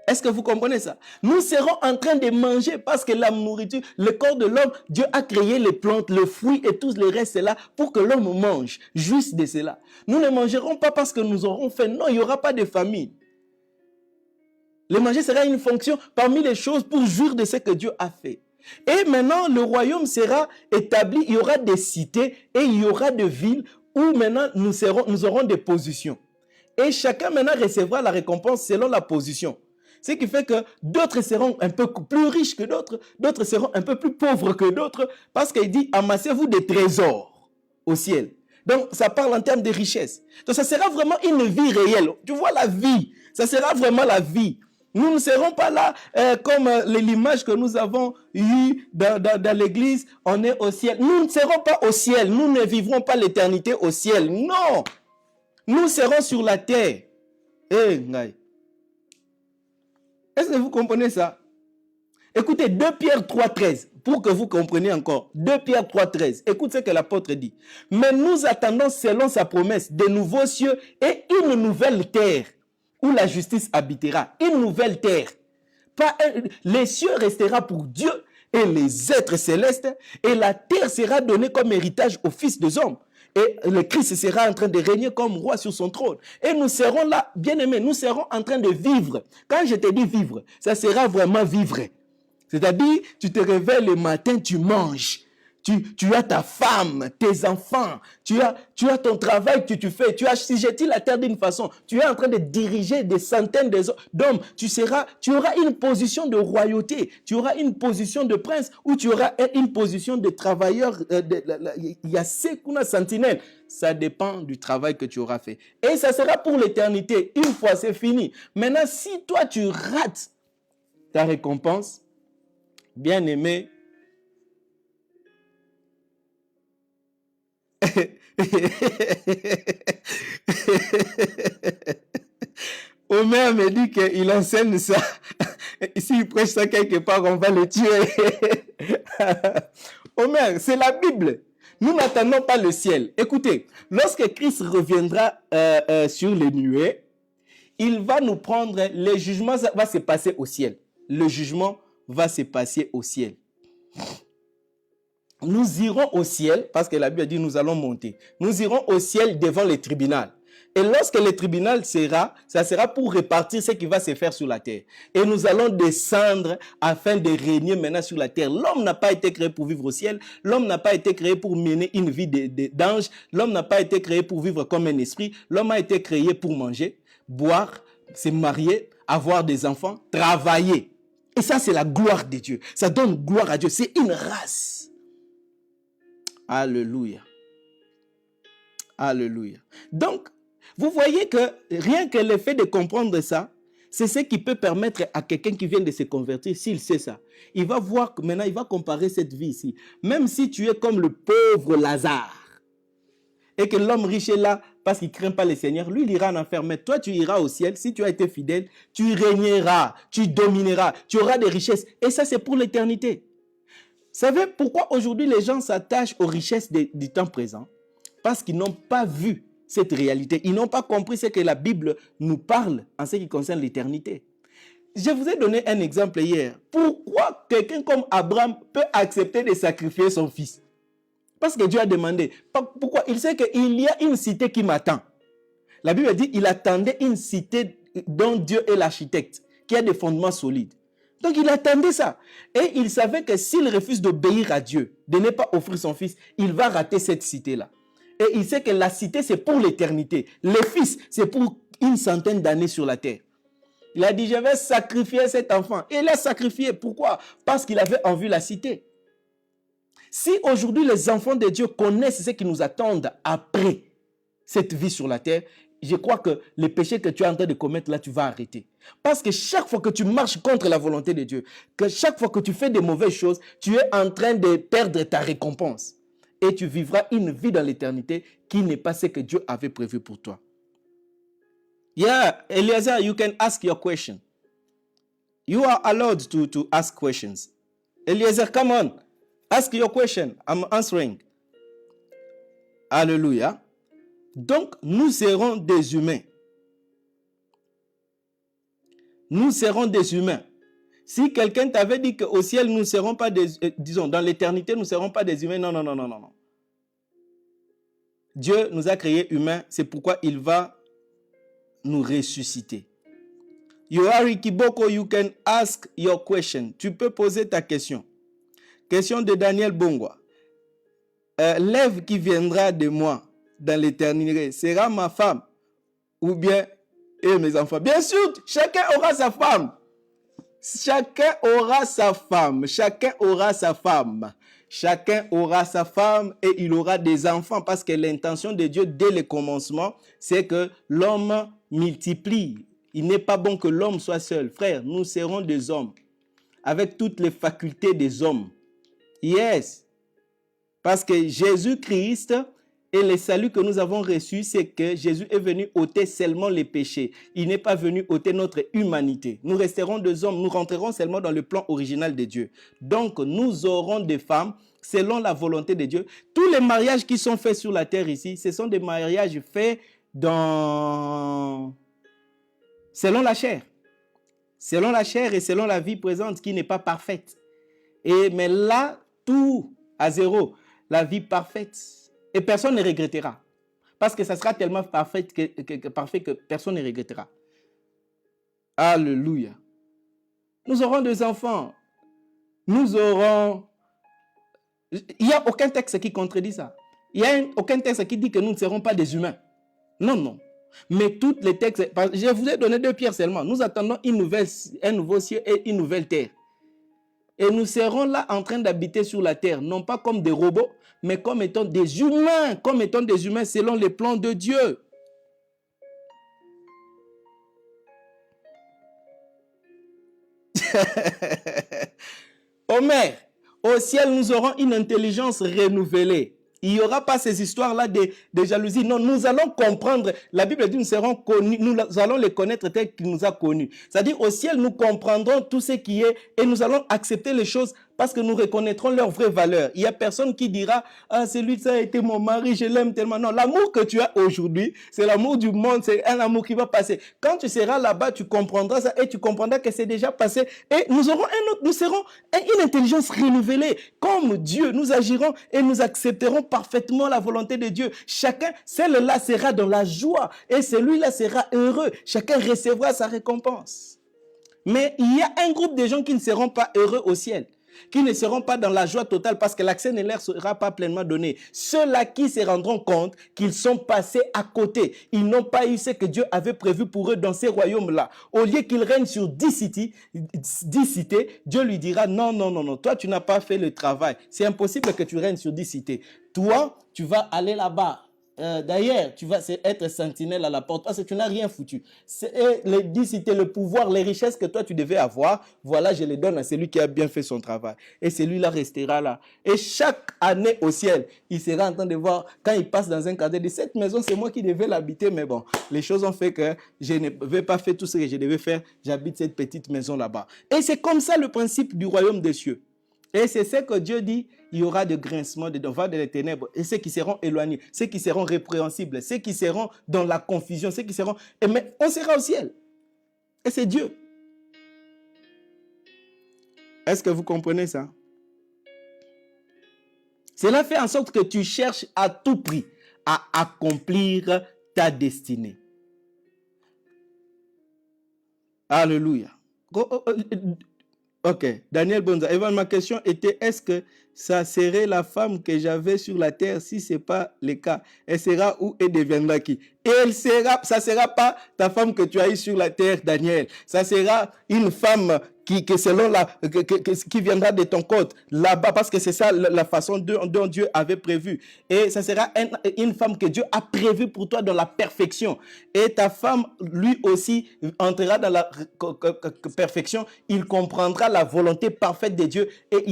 Est-ce que vous comprenez ça? Nous serons en train de manger parce que la nourriture, le corps de l'homme, Dieu a créé les plantes, les fruits et tout le reste là pour que l'homme mange, jouisse de cela. Nous ne mangerons pas parce que nous aurons faim. Non, il n'y aura pas de famine. Le manger sera une fonction parmi les choses pour jouir de ce que Dieu a fait. Et maintenant, le royaume sera établi, il y aura des cités et il y aura des villes où maintenant nous aurons des positions. Et chacun maintenant recevra la récompense selon la position. Ce qui fait que d'autres seront un peu plus riches que d'autres, d'autres seront un peu plus pauvres que d'autres, parce qu'il dit, amassez-vous des trésors au ciel. Donc, ça parle en termes de richesse. Donc, ça sera vraiment une vie réelle. Tu vois la vie, ça sera vraiment la vie. Nous ne serons pas là comme l'image que nous avons eue dans l'église, on est au ciel. Nous ne serons pas au ciel, nous ne vivrons pas l'éternité au ciel. Non, nous serons sur la terre. Est-ce que vous comprenez ça? Écoutez, 2 Pierre 3,13, pour que vous compreniez encore. 2 Pierre 3,13, écoute ce que l'apôtre dit. Mais nous attendons selon sa promesse de nouveaux cieux et une nouvelle terre où la justice habitera. Une nouvelle terre. Les cieux restera pour Dieu et les êtres célestes, et la terre sera donnée comme héritage aux fils des hommes. Et le Christ sera en train de régner comme roi sur son trône. Et nous serons là, bien-aimés, nous serons en train de vivre. Quand je te dis vivre, ça sera vraiment vivre. C'est-à-dire, tu te réveilles le matin, tu manges. Tu as ta femme, tes enfants, tu as ton travail que tu fais, tu as assujetti la terre d'une façon, tu es en train de diriger des centaines d'hommes, tu auras une position de royauté, tu auras une position de prince, ou tu auras une position de travailleur, il y a Sekuna sentinelle, ça dépend du travail que tu auras fait. Et ça sera pour l'éternité, une fois c'est fini. Maintenant, si toi tu rates ta récompense, bien aimé, Omer me dit qu'il enseigne ça. S'il prêche ça quelque part, on va le tuer. Omer, c'est la Bible. Nous n'attendons pas le ciel. Écoutez, lorsque Christ reviendra sur les nuées, il va nous prendre, le jugement va se passer au ciel. Le jugement va se passer au ciel. Nous irons au ciel, parce que la Bible dit nous allons monter. Nous irons au ciel devant le tribunal. Et lorsque le tribunal ça sera pour répartir ce qui va se faire sur la terre. Et nous allons descendre afin de régner maintenant sur la terre. L'homme n'a pas été créé pour vivre au ciel. L'homme n'a pas été créé pour mener une vie d'ange. L'homme n'a pas été créé pour vivre comme un esprit. L'homme a été créé pour manger, boire, se marier, avoir des enfants, travailler. Et ça, c'est la gloire de Dieu. Ça donne gloire à Dieu. C'est une race. Alléluia. Alléluia. Donc, vous voyez que rien que le fait de comprendre ça, c'est ce qui peut permettre à quelqu'un qui vient de se convertir, s'il sait ça. Il va voir, maintenant, il va comparer cette vie ici. Même si tu es comme le pauvre Lazare, et que l'homme riche est là parce qu'il ne craint pas le Seigneur, lui, il ira en enfer. Mais toi, tu iras au ciel. Si tu as été fidèle, tu régneras, tu domineras, tu auras des richesses. Et ça, c'est pour l'éternité. Vous savez pourquoi aujourd'hui les gens s'attachent aux richesses du temps présent? Parce qu'ils n'ont pas vu cette réalité. Ils n'ont pas compris ce que la Bible nous parle en ce qui concerne l'éternité. Je vous ai donné un exemple hier. Pourquoi quelqu'un comme Abraham peut accepter de sacrifier son fils? Parce que Dieu a demandé. Pourquoi? Il sait qu'il y a une cité qui m'attend. La Bible dit qu'il attendait une cité dont Dieu est l'architecte, qui a des fondements solides. Donc il attendait ça. Et il savait que s'il refuse d'obéir à Dieu, de ne pas offrir son fils, il va rater cette cité-là. Et il sait que la cité, c'est pour l'éternité. Le fils, c'est pour une centaine d'années sur la terre. Il a dit, je vais sacrifier cet enfant. Et il a sacrifié. Pourquoi? Parce qu'il avait en vue la cité. Si aujourd'hui les enfants de Dieu connaissent ce qui nous attendent après cette vie sur la terre, je crois que les péchés que tu es en train de commettre là, tu vas arrêter. Parce que chaque fois que tu marches contre la volonté de Dieu, que chaque fois que tu fais des mauvaises choses, tu es en train de perdre ta récompense. Et tu vivras une vie dans l'éternité qui n'est pas ce que Dieu avait prévu pour toi. Yeah, Eliezer, you can ask your question. You are allowed to ask questions. Eliezer, come on. Ask your question. I'm answering. Alléluia. Donc, nous serons des humains. Nous serons des humains. Si quelqu'un t'avait dit qu'au ciel, nous ne serons pas des... disons, dans l'éternité, nous ne serons pas des humains. Non, non, non, non, non. Dieu nous a créés humains. C'est pourquoi il va nous ressusciter. Yohari Kiboko, you can ask your question. Tu peux poser ta question. Question de Daniel Bongwa. L'Ève qui viendra de moi dans l'éternité sera ma femme ou bien mes enfants? Bien sûr, chacun aura sa femme. Chacun aura sa femme. Chacun aura sa femme. Chacun aura sa femme et il aura des enfants parce que l'intention de Dieu dès le commencement, c'est que l'homme multiplie. Il n'est pas bon que l'homme soit seul. Frère, nous serons des hommes avec toutes les facultés des hommes. Yes. Parce que Jésus-Christ et le salut que nous avons reçu, c'est que Jésus est venu ôter seulement les péchés. Il n'est pas venu ôter notre humanité. Nous resterons des hommes, nous rentrerons seulement dans le plan original de Dieu. Donc, nous aurons des femmes selon la volonté de Dieu. Tous les mariages qui sont faits sur la terre ici, ce sont des mariages faits selon la chair. Selon la chair et selon la vie présente qui n'est pas parfaite. Mais là, tout à zéro, la vie parfaite. Et personne ne regrettera. Parce que ça sera tellement parfait que personne ne regrettera. Alléluia. Nous aurons des enfants. Nous aurons... Il n'y a aucun texte qui contredit ça. Il n'y a aucun texte qui dit que nous ne serons pas des humains. Non, non. Mais tous les textes... Je vous ai donné 2 Pierre seulement. Nous attendons un nouveau ciel et une nouvelle terre. Et nous serons là en train d'habiter sur la terre, non pas comme des robots, mais comme étant des humains, selon les plans de Dieu. Omer, au ciel, nous aurons une intelligence renouvelée. Il n'y aura pas ces histoires-là de jalousie. Non, nous allons comprendre. La Bible dit nous serons connus, nous allons les connaître tel qu'il nous a connus. C'est-à-dire au ciel, nous comprendrons tout ce qui est et nous allons accepter les choses parce que nous reconnaîtrons leur vraie valeur. Il n'y a personne qui dira « Ah, celui ça a été mon mari, je l'aime tellement. » Non, l'amour que tu as aujourd'hui, c'est l'amour du monde, c'est un amour qui va passer. Quand tu seras là-bas, tu comprendras ça et tu comprendras que c'est déjà passé. Et nous aurons nous serons une intelligence renouvelée. Comme Dieu, nous agirons et nous accepterons parfaitement la volonté de Dieu. Chacun, celle-là sera dans la joie et celui-là sera heureux. Chacun recevra sa récompense. Mais il y a un groupe de gens qui ne seront pas heureux au ciel. qui ne seront pas dans la joie totale parce que l'accès ne leur sera pas pleinement donné. Ceux-là qui se rendront compte qu'ils sont passés à côté. Ils n'ont pas eu ce que Dieu avait prévu pour eux dans ces royaumes-là. Au lieu qu'ils règnent sur 10 cités, Dieu lui dira non, non, non, non, toi tu n'as pas fait le travail. C'est impossible que tu règnes sur 10 cités. Toi, tu vas aller là-bas. D'ailleurs, tu vas être sentinelle à la porte parce que tu n'as rien foutu. Les 10 cités, le pouvoir, les richesses que toi tu devais avoir, voilà, je les donne à celui qui a bien fait son travail. Et celui-là restera là. Et chaque année au ciel, il sera en train de voir, quand il passe dans un cadre, de cette maison, c'est moi qui devais l'habiter, mais bon, les choses ont fait que je ne vais pas faire tout ce que je devais faire. J'habite cette petite maison là-bas. Et c'est comme ça le principe du royaume des cieux. Et c'est ce que Dieu dit, il y aura de grincements, de vents de les ténèbres, et ceux qui seront éloignés, ceux qui seront répréhensibles, ceux qui seront dans la confusion, ceux qui seront... Mais on sera au ciel. Et c'est Dieu. Est-ce que vous comprenez ça? Cela fait en sorte que tu cherches à tout prix à accomplir ta destinée. Alléluia. Ok, Daniel Bonza. Evan, ma question était, est-ce que ça serait la femme que j'avais sur la terre? Si ce n'est pas le cas, elle sera où et deviendra qui? Et ça ne sera pas ta femme que tu as eue sur la terre, Daniel. Ça sera une femme qui viendra de ton côté là-bas, parce que c'est ça la façon dont Dieu avait prévu. Et ça sera une femme que Dieu a prévue pour toi dans la perfection. Et ta femme, lui aussi, entrera dans la perfection. Il comprendra la volonté parfaite de Dieu et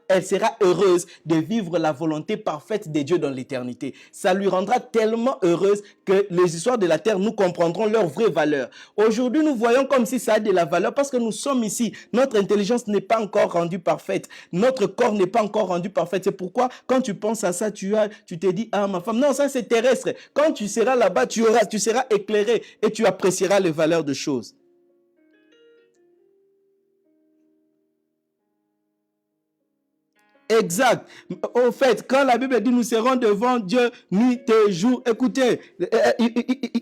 elle sera heureuse de vivre la volonté parfaite de Dieu dans l'éternité. Ça lui rendra tellement heureuse que les histoires de la terre, nous comprendrons leur vraie valeur. Aujourd'hui, nous voyons comme si ça a de la valeur parce que nous sommes ici. Notre intelligence n'est pas encore rendue parfaite. Notre corps n'est pas encore rendu parfait. C'est pourquoi, quand tu penses à ça, tu te dis, ah, ma femme, non, ça c'est terrestre. Quand tu seras là-bas, tu seras éclairé et tu apprécieras les valeurs de choses. Exact. Au fait, quand la Bible dit nous serons devant Dieu nuit et jour, écoutez,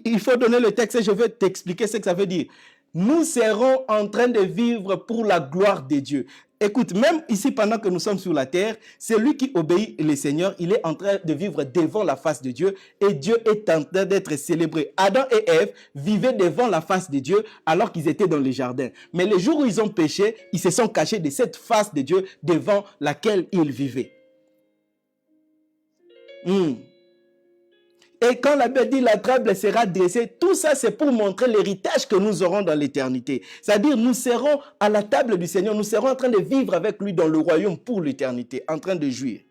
il faut donner le texte et je vais t'expliquer ce que ça veut dire. Nous serons en train de vivre pour la gloire de Dieu. Écoute, même ici, pendant que nous sommes sur la terre, celui qui obéit le Seigneur, il est en train de vivre devant la face de Dieu et Dieu est en train d'être célébré. Adam et Ève vivaient devant la face de Dieu alors qu'ils étaient dans le jardin. Mais le jour où ils ont péché, ils se sont cachés de cette face de Dieu devant laquelle ils vivaient. Et quand la Bible dit la table sera dressée, tout ça c'est pour montrer l'héritage que nous aurons dans l'éternité. C'est-à-dire nous serons à la table du Seigneur, nous serons en train de vivre avec lui dans le royaume pour l'éternité, en train de jouir.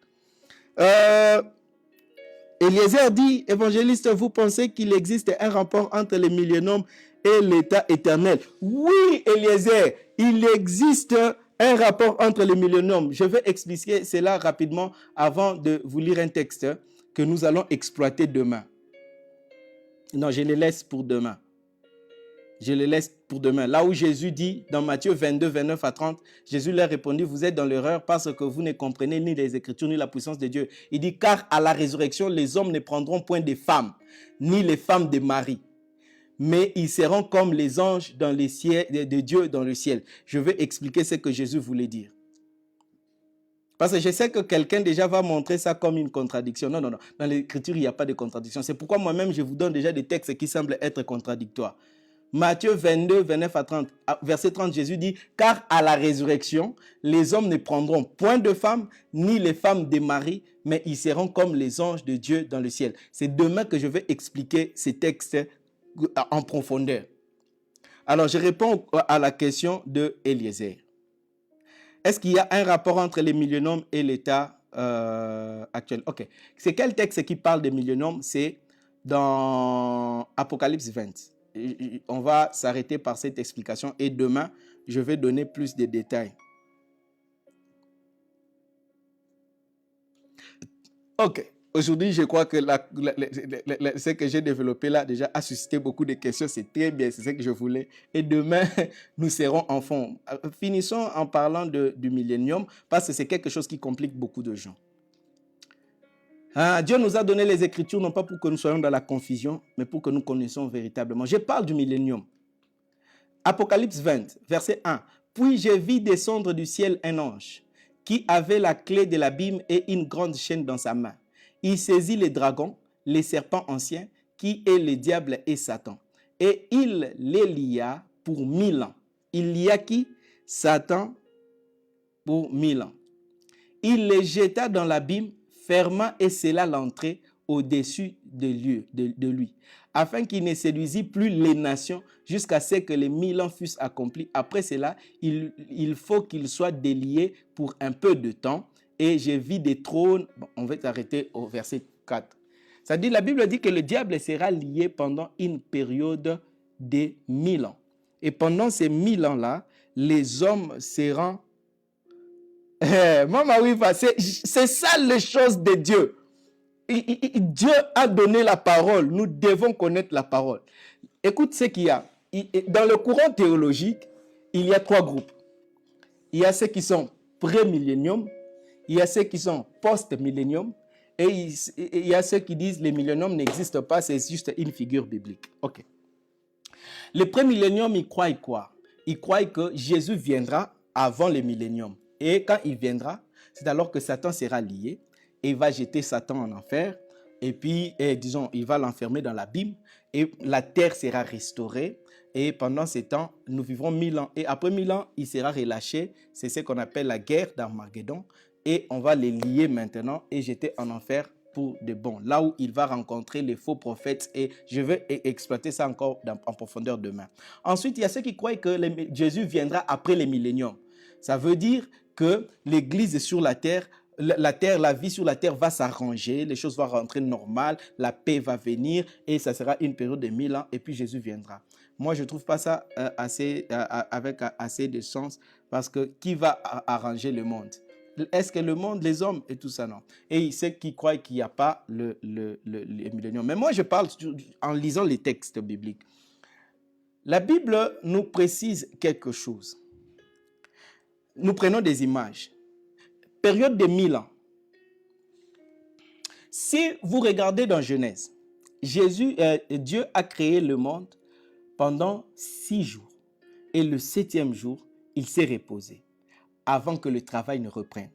Eliezer dit, évangéliste, vous pensez qu'il existe un rapport entre les millénaires et l'état éternel? Oui, Eliezer, il existe un rapport entre les millénaires. Je vais expliquer cela rapidement avant de vous lire un texte que nous allons exploiter demain. Non, je les laisse pour demain. Je les laisse pour demain. Là où Jésus dit, dans Matthieu 22, 29 à 30, Jésus leur répondit, vous êtes dans l'erreur parce que vous ne comprenez ni les Écritures, ni la puissance de Dieu. Il dit, car à la résurrection, les hommes ne prendront point des femmes, ni les femmes de Marie, mais ils seront comme les anges dans les ciels, de Dieu dans le ciel. Je vais expliquer ce que Jésus voulait dire. Parce que je sais que quelqu'un déjà va montrer ça comme une contradiction. Non, non, non. Dans l'Écriture, il n'y a pas de contradiction. C'est pourquoi moi-même, je vous donne déjà des textes qui semblent être contradictoires. Matthieu 22, 29 à 30, verset 30, Jésus dit, « Car à la résurrection, les hommes ne prendront point de femmes, ni les femmes de Marie, mais ils seront comme les anges de Dieu dans le ciel. » C'est demain que je vais expliquer ces textes en profondeur. Alors, je réponds à la question de Eliezer. Est-ce qu'il y a un rapport entre les millénaires et l'état actuel? Ok. C'est quel texte qui parle des millénaires? C'est dans Apocalypse 20. On va s'arrêter par cette explication et demain, je vais donner plus de détails. Ok. Aujourd'hui, je crois que ce que j'ai développé là déjà a suscité beaucoup de questions. C'est très bien, c'est ce que je voulais. Et demain, nous serons en fond. Finissons en parlant du millénium parce que c'est quelque chose qui complique beaucoup de gens. Dieu nous a donné les Écritures non pas pour que nous soyons dans la confusion, mais pour que nous connaissions véritablement. Je parle du millénium. Apocalypse 20, verset 1. Puis je vis descendre du ciel un ange qui avait la clé de l'abîme et une grande chaîne dans sa main. Il saisit les dragons, les serpents anciens, qui est le diable et Satan. Et il les lia pour 1000 ans. Il lia qui? Satan pour 1000 ans. Il les jeta dans l'abîme, ferma et scella l'entrée au-dessus de lui, afin qu'il ne séduisit plus les nations jusqu'à ce que les 1000 ans fussent accomplis. Après cela, il faut qu'il soit délié pour un peu de temps. Et j'ai vu des trônes. Bon, on va s'arrêter au verset 4. Ça dit, la Bible dit que le diable sera lié pendant une période de 1000 ans. Et pendant ces 1000 ans-là, les hommes seront... Maman, oui, c'est ça les choses de Dieu. Dieu a donné la parole. Nous devons connaître la parole. Écoute ce qu'il y a. Dans le courant théologique, il y a 3 groupes. Il y a ceux qui sont pré-millénium, il y a ceux qui sont post-millénium, et il y a ceux qui disent que le millénium n'existe pas, c'est juste une figure biblique. Ok. Le pré-millénium, ils croient quoi? Ils croient que Jésus viendra avant le millénium. Et quand il viendra, c'est alors que Satan sera lié et il va jeter Satan en enfer. Et puis, disons, il va l'enfermer dans l'abîme et la terre sera restaurée. Et pendant ces temps, nous vivrons 1000 ans. Et après 1000 ans, il sera relâché. C'est ce qu'on appelle la guerre d'Armageddon. Et on va les lier maintenant et jeter en enfer pour de bon. Là où il va rencontrer les faux prophètes. Et je vais exploiter ça encore en profondeur demain. Ensuite, il y a ceux qui croient que Jésus viendra après le millénium. Ça veut dire que l'Église sur la terre, la vie sur la terre va s'arranger, les choses vont rentrer normales, la paix va venir et ça sera une période de 1000 ans et puis Jésus viendra. Moi, je ne trouve pas ça avec assez de sens parce que qui va arranger le monde? Est-ce que le monde, les hommes et tout ça, non? Et ceux qui croient qu'il n'y a pas le millénium. Mais moi, je parle en lisant les textes bibliques. La Bible nous précise quelque chose. Nous prenons des images. Période de 1000 ans. Si vous regardez dans Genèse, Dieu a créé le monde pendant 6 jours. Et le 7e jour, il s'est reposé avant que le travail ne reprenne.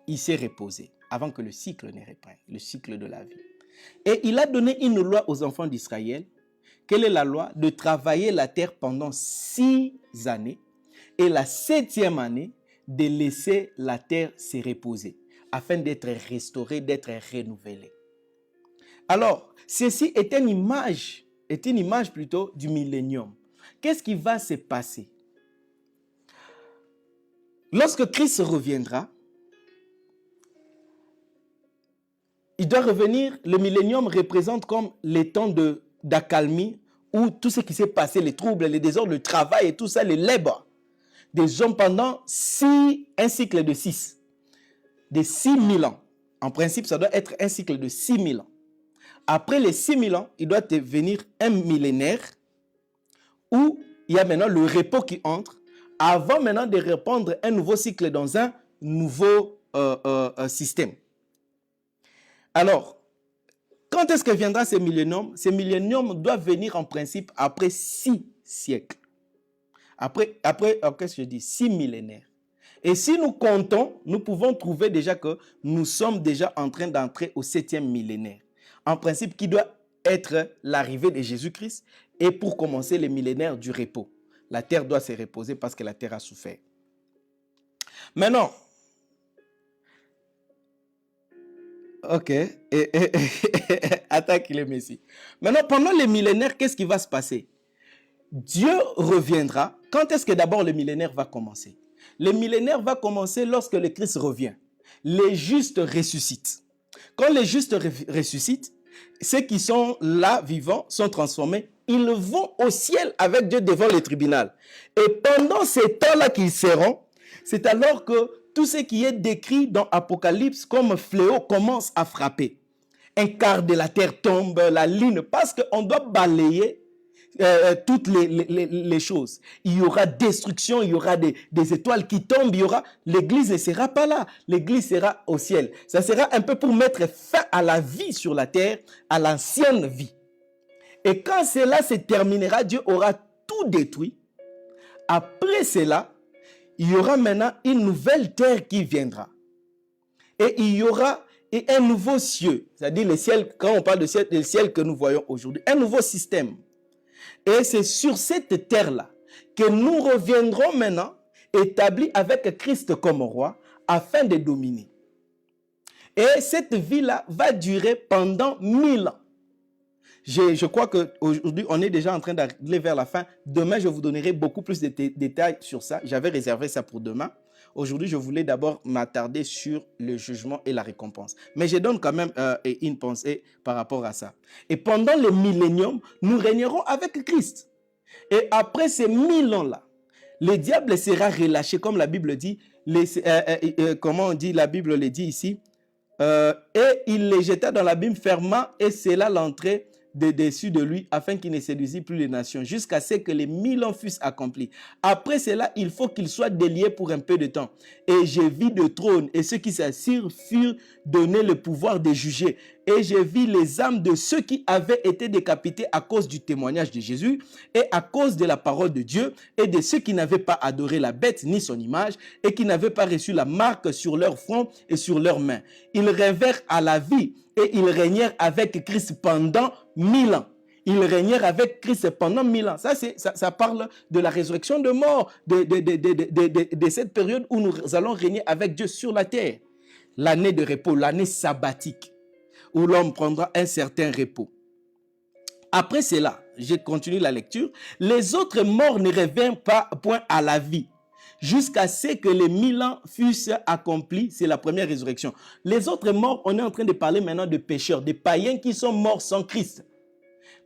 Il s'est reposé avant que le cycle ne reprenne, le cycle de la vie. Et il a donné une loi aux enfants d'Israël. Quelle est la loi? De travailler la terre pendant 6 années. Et la 7e année, de laisser la terre se reposer, afin d'être restaurée, d'être renouvelée. Alors, ceci est une image plutôt du millénium. Qu'est-ce qui va se passer? Lorsque Christ reviendra, il doit revenir, le millénium représente comme les temps d'accalmie, où tout ce qui s'est passé, les troubles, les désordres, le travail et tout ça, les lèbres des hommes pendant un cycle de 6. De 6000 ans. En principe, ça doit être un cycle de 6000 ans. Après les 6000 ans, il doit devenir un millénaire où il y a maintenant le repos qui entre avant maintenant de répandre un nouveau cycle dans un nouveau système. Alors, quand est-ce que viendra ce millénium? Ce millénium doit venir en principe après 6 siècles. Après ce que je dis, 6 millénaires. Et si nous comptons, nous pouvons trouver déjà que nous sommes déjà en train d'entrer au 7e millénaire. En principe, qui doit être l'arrivée de Jésus-Christ et pour commencer le millénaire du repos. La terre doit se reposer parce que la terre a souffert. Maintenant, ok, attaque le Messie. Maintenant, pendant les millénaires, qu'est-ce qui va se passer? Dieu reviendra. Quand est-ce que d'abord le millénaire va commencer? Le millénaire va commencer lorsque le Christ revient. Les justes ressuscitent. Quand les justes ressuscitent, ceux qui sont là vivants sont transformés. Ils vont au ciel avec Dieu devant le tribunal. Et pendant ces temps-là qu'ils seront, c'est alors que tout ce qui est décrit dans Apocalypse comme fléau commence à frapper. Un quart de la terre tombe, la lune, parce qu'on doit balayer toutes les choses. Il y aura destruction, il y aura des étoiles qui tombent, l'église ne sera pas là, l'église sera au ciel. Ça sera un peu pour mettre fin à la vie sur la terre, à l'ancienne vie. Et quand cela se terminera, Dieu aura tout détruit. Après cela, il y aura maintenant une nouvelle terre qui viendra. Et il y aura un nouveau ciel, c'est-à-dire le ciel, quand on parle de ciel, le ciel que nous voyons aujourd'hui, un nouveau système. Et c'est sur cette terre-là que nous reviendrons maintenant, établis avec Christ comme roi, afin de dominer. Et cette vie-là va durer pendant 1000 ans. Je crois qu'aujourd'hui, on est déjà en train d'aller vers la fin. Demain, je vous donnerai beaucoup plus de détails sur ça. J'avais réservé ça pour demain. Aujourd'hui, je voulais d'abord m'attarder sur le jugement et la récompense. Mais je donne quand même une pensée par rapport à ça. Et pendant le millénium, nous régnerons avec Christ. Et après ces 1000 ans-là, le diable sera relâché, comme la Bible dit. Comment on dit, la Bible le dit ici. Et il les jeta dans l'abîme fermant, et c'est là l'entrée dessus de lui, afin qu'il ne séduisit plus les nations, jusqu'à ce que les 1000 ans fussent accomplis. Après cela, il faut qu'il soit délié pour un peu de temps. Et je vis le trône, et ceux qui s'assirent furent donnés le pouvoir de juger. Et je vis les âmes de ceux qui avaient été décapités à cause du témoignage de Jésus, et à cause de la parole de Dieu, et de ceux qui n'avaient pas adoré la bête ni son image, et qui n'avaient pas reçu la marque sur leur front et sur leurs mains. Ils revinrent à la vie, et ils régnèrent avec Christ pendant 1000 ans. Ils régnèrent avec Christ pendant 1000 ans. Ça parle de la résurrection de mort, de cette période où nous allons régner avec Dieu sur la terre. L'année de repos, l'année sabbatique, où l'homme prendra un certain repos. Après cela, je continue la lecture, les autres morts ne revinrent pas point à la vie, jusqu'à ce que les 1000 ans fussent accomplis. C'est la première résurrection. Les autres morts, on est en train de parler maintenant de pécheurs, des païens qui sont morts sans Christ.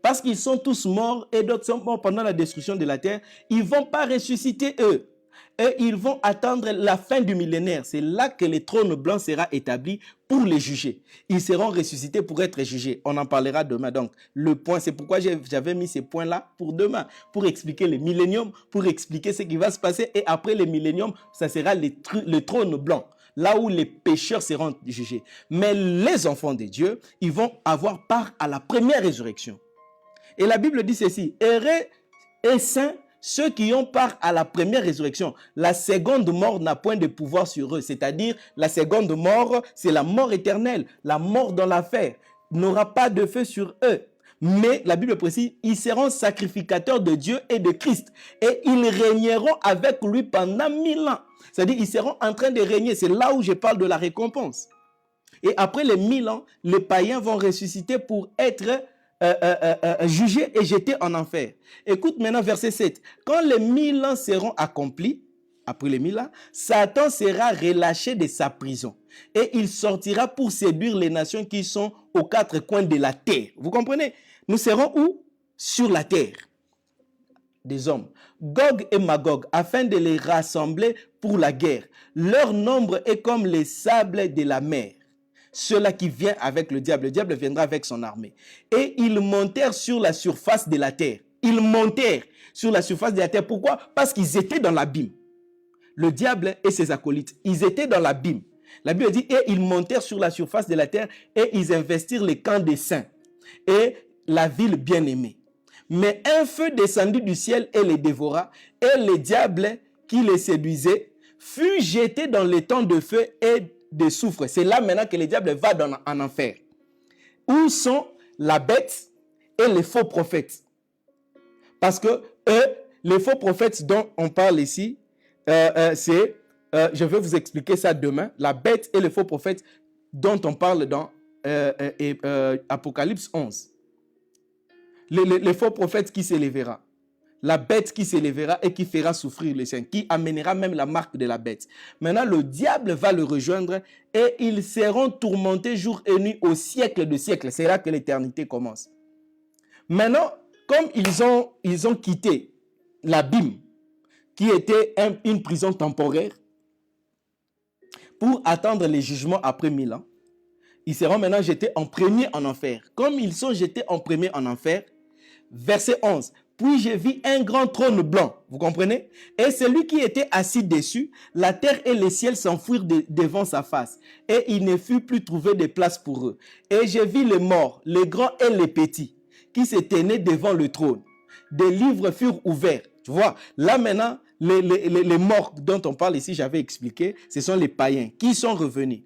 Parce qu'ils sont tous morts et d'autres sont morts pendant la destruction de la terre. Ils ne vont pas ressusciter eux. Et ils vont attendre la fin du millénaire. C'est là que le trône blanc sera établi pour les juger. Ils seront ressuscités pour être jugés. On en parlera demain. Donc, le point, c'est pourquoi j'avais mis ces points-là pour demain. Pour expliquer le millénium, pour expliquer ce qui va se passer. Et après le millénium, ça sera le trône blanc. Là où les pécheurs seront jugés. Mais les enfants de Dieu, ils vont avoir part à la première résurrection. Et la Bible dit ceci, heureux et saints ceux qui ont part à la première résurrection. La seconde mort n'a point de pouvoir sur eux. C'est-à-dire, la seconde mort, c'est la mort éternelle. La mort dans l'affaire n'aura pas de feu sur eux. Mais la Bible précise, ils seront sacrificateurs de Dieu et de Christ. Et ils régneront avec lui pendant 1000 ans. C'est-à-dire, ils seront en train de régner. C'est là où je parle de la récompense. Et après les 1000 ans, les païens vont ressusciter pour être jugés et jetés en enfer. Écoute maintenant verset 7. Quand les 1000 ans seront accomplis, après les 1000 ans, Satan sera relâché de sa prison. Et il sortira pour séduire les nations qui sont aux quatre coins de la terre. Vous comprenez? Nous serons où? Sur la terre des hommes. Gog et Magog, afin de les rassembler pour la guerre. Leur nombre est comme les sables de la mer. Ceux-là qui viennent avec le diable viendra avec son armée. Et ils montèrent sur la surface de la terre. Ils montèrent sur la surface de la terre. Pourquoi? Parce qu'ils étaient dans l'abîme. Le diable et ses acolytes, ils étaient dans l'abîme. La Bible dit, et ils montèrent sur la surface de la terre et ils investirent les camps des saints et la ville bien-aimée. Mais un feu descendit du ciel et les dévora, et le diable qui les séduisait fut jeté dans les temps de feu et de soufre. C'est là maintenant que le diable va en enfer. Où sont la bête et les faux prophètes? Parce que les faux prophètes dont on parle ici, je vais vous expliquer ça demain. La bête et les faux prophètes dont on parle dans Apocalypse 11. Les faux prophètes qui s'élèvera. La bête qui s'élèvera et qui fera souffrir les saints, qui amènera même la marque de la bête. Maintenant, le diable va le rejoindre et ils seront tourmentés jour et nuit au siècle de siècles. C'est là que l'éternité commence. Maintenant, comme ils ont quitté l'abîme, qui était une prison temporaire, pour attendre les jugements après 1000 ans, ils seront maintenant jetés en premier en enfer. Comme ils sont jetés en premier en enfer, verset 11, puis je vis un grand trône blanc, vous comprenez? Et celui qui était assis dessus, la terre et les ciels s'enfuirent devant sa face. Et il ne fut plus trouvé de place pour eux. Et je vis les morts, les grands et les petits, qui se tenaient devant le trône. Des livres furent ouverts. Tu vois, là maintenant, les morts dont on parle ici, j'avais expliqué, ce sont les païens qui sont revenus.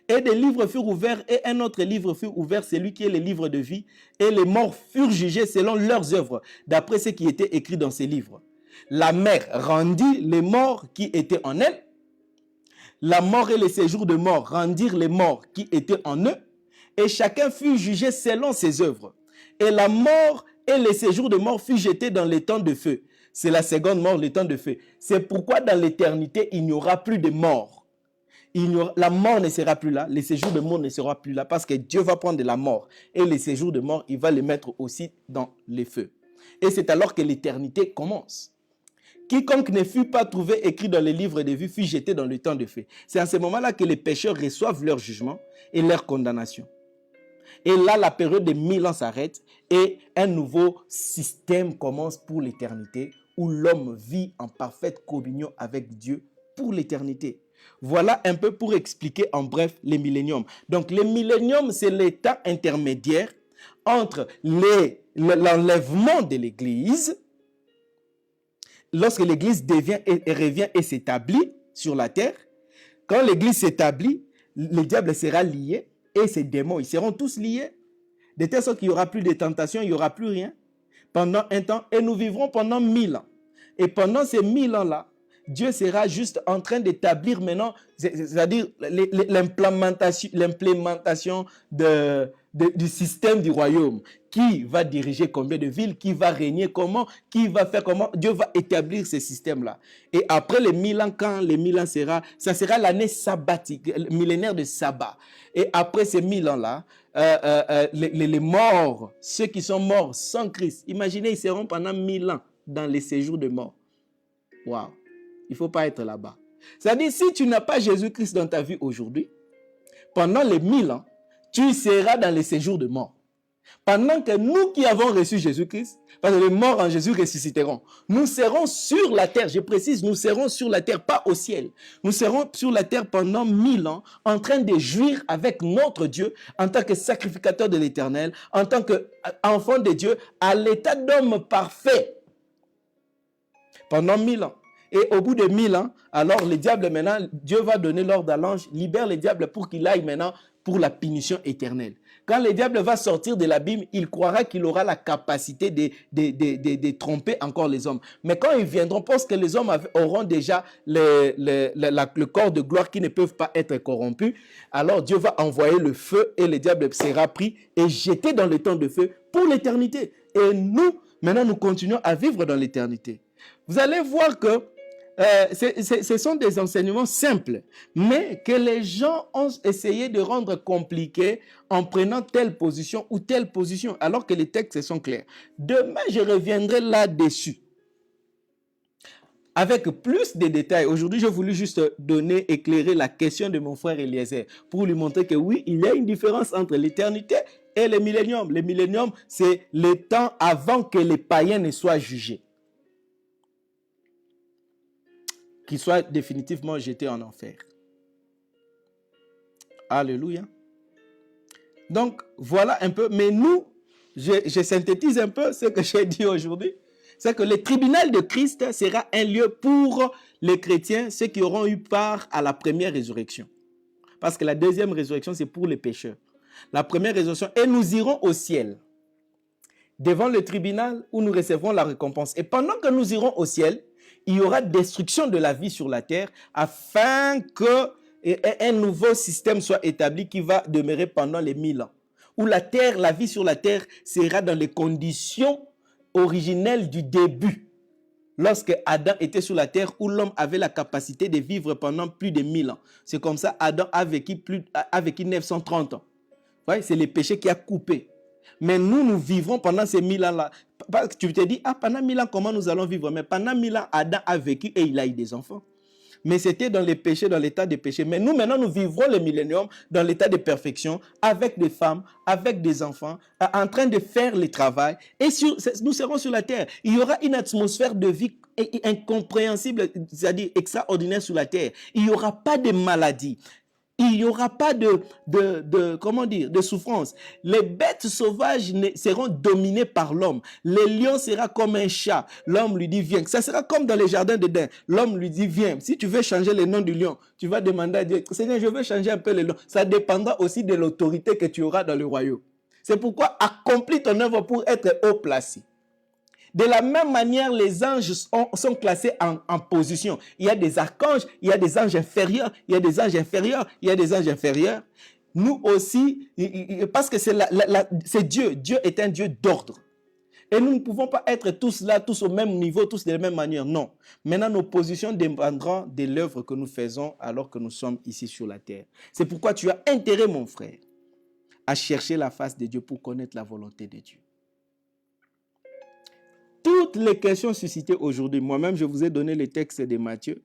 Et des livres furent ouverts et un autre livre fut ouvert, celui qui est le livre de vie. Et les morts furent jugés selon leurs œuvres, d'après ce qui était écrit dans ces livres. La mer rendit les morts qui étaient en elle. La mort et les séjours de mort rendirent les morts qui étaient en eux. Et chacun fut jugé selon ses œuvres. Et la mort et les séjours de mort furent jetés dans les temps de feu. C'est la seconde mort, les temps de feu. C'est pourquoi dans l'éternité, il n'y aura plus de mort. La mort ne sera plus là, les séjours de mort ne seront plus là, parce que Dieu va prendre de la mort. Et les séjours de mort, il va les mettre aussi dans les feux. Et c'est alors que l'éternité commence. Quiconque ne fut pas trouvé écrit dans les livres de vie fut jeté dans le temps de feu. C'est à ce moment-là que les pécheurs reçoivent leur jugement et leur condamnation. Et là, la période de 1000 ans s'arrête et un nouveau système commence pour l'éternité où l'homme vit en parfaite communion avec Dieu pour l'éternité. Voilà un peu pour expliquer en bref les milléniums. Donc, les milléniums, c'est l'état intermédiaire entre l'enlèvement de l'Église, lorsque l'Église revient et s'établit sur la terre. Quand l'Église s'établit, le diable sera lié et ses démons, ils seront tous liés. De telle sorte qu'il n'y aura plus de tentation, il n'y aura plus rien pendant un temps. Et nous vivrons pendant 1000 ans. Et pendant ces 1000 ans-là, Dieu sera juste en train d'établir maintenant, c'est-à-dire l'implémentation du système du royaume. Qui va diriger combien de villes, qui va régner comment, qui va faire comment. Dieu va établir ce système-là. Et après les 1000 ans, quand les 1000 ans ça sera l'année sabbatique, le millénaire de sabbat. Et après ces 1000 ans-là, les morts, ceux qui sont morts sans Christ, imaginez, ils seront pendant 1000 ans dans les séjours de mort. Waouh! Il ne faut pas être là-bas. C'est-à-dire, si tu n'as pas Jésus-Christ dans ta vie aujourd'hui, pendant les 1000 ans, tu seras dans les séjours de mort. Pendant que nous qui avons reçu Jésus-Christ, parce que les morts en Jésus ressusciteront, nous serons sur la terre, je précise, nous serons sur la terre, pas au ciel. Nous serons sur la terre pendant 1000 ans, en train de jouir avec notre Dieu, en tant que sacrificateur de l'Éternel, en tant qu'enfant de Dieu, à l'état d'homme parfait. Pendant 1000 ans. Et au bout de 1000 ans, alors le diable maintenant, Dieu va donner l'ordre à l'ange, libère le diable pour qu'il aille maintenant pour la punition éternelle. Quand le diable va sortir de l'abîme, il croira qu'il aura la capacité de tromper encore les hommes. Mais quand ils viendront, parce que les hommes auront déjà le corps de gloire qui ne peuvent pas être corrompus, alors Dieu va envoyer le feu et le diable sera pris et jeté dans le temps de feu pour l'éternité. Et nous, maintenant, nous continuons à vivre dans l'éternité. Vous allez voir que ce sont des enseignements simples, mais que les gens ont essayé de rendre compliqués en prenant telle position ou telle position, alors que les textes sont clairs. Demain, je reviendrai là-dessus avec plus de détails. Aujourd'hui, j'ai voulu juste éclairer la question de mon frère Eliezer pour lui montrer que oui, il y a une différence entre l'éternité et le millénium. Le millénium, c'est le temps avant que les païens ne soient jugés, qu'ils soient définitivement jetés en enfer. Alléluia. Donc, voilà un peu. Mais nous, je synthétise un peu ce que j'ai dit aujourd'hui. C'est que le tribunal de Christ sera un lieu pour les chrétiens, ceux qui auront eu part à la première résurrection. Parce que la deuxième résurrection, c'est pour les pécheurs. La première résurrection, et nous irons au ciel, devant le tribunal où nous recevrons la récompense. Et pendant que nous irons au ciel, il y aura destruction de la vie sur la terre afin qu'un nouveau système soit établi qui va demeurer pendant les 1000 ans. Où la terre, la vie sur la terre sera dans les conditions originelles du début. Lorsque Adam était sur la terre, où l'homme avait la capacité de vivre pendant plus de 1000 ans. C'est comme ça Adam a vécu 930 ans. Ouais, c'est le péché qui a coupé. Mais nous vivrons pendant ces 1000 ans-là. Tu te dis, pendant 1000 ans, comment nous allons vivre? Mais pendant 1000 ans, Adam a vécu et il a eu des enfants. Mais c'était dans les péchés, dans l'état de péché. Mais nous, maintenant, nous vivrons le millénium dans l'état de perfection, avec des femmes, avec des enfants, en train de faire le travail. Et nous serons sur la terre. Il y aura une atmosphère de vie incompréhensible, c'est-à-dire extraordinaire sur la terre. Il n'y aura pas de maladie. Il n'y aura pas comment dire, de souffrance. Les bêtes sauvages seront dominées par l'homme. Le lion sera comme un chat. L'homme lui dit, viens. Ça sera comme dans les jardins d'Éden. L'homme lui dit, viens. Si tu veux changer le nom du lion, tu vas demander à Dieu, Seigneur, je veux changer un peu le nom. Ça dépendra aussi de l'autorité que tu auras dans le royaume. C'est pourquoi accomplis ton œuvre pour être haut placé. De la même manière, les anges sont classés en position. Il y a des archanges, il y a des anges inférieurs, il y a des anges inférieurs, il y a des anges inférieurs. Nous aussi, parce que c'est Dieu. Dieu est un Dieu d'ordre. Et nous ne pouvons pas être tous là, tous au même niveau, tous de la même manière. Non. Maintenant, nos positions dépendront de l'œuvre que nous faisons alors que nous sommes ici sur la terre. C'est pourquoi tu as intérêt, mon frère, à chercher la face de Dieu pour connaître la volonté de Dieu. Toutes les questions suscitées aujourd'hui, moi-même je vous ai donné les textes de Matthieu,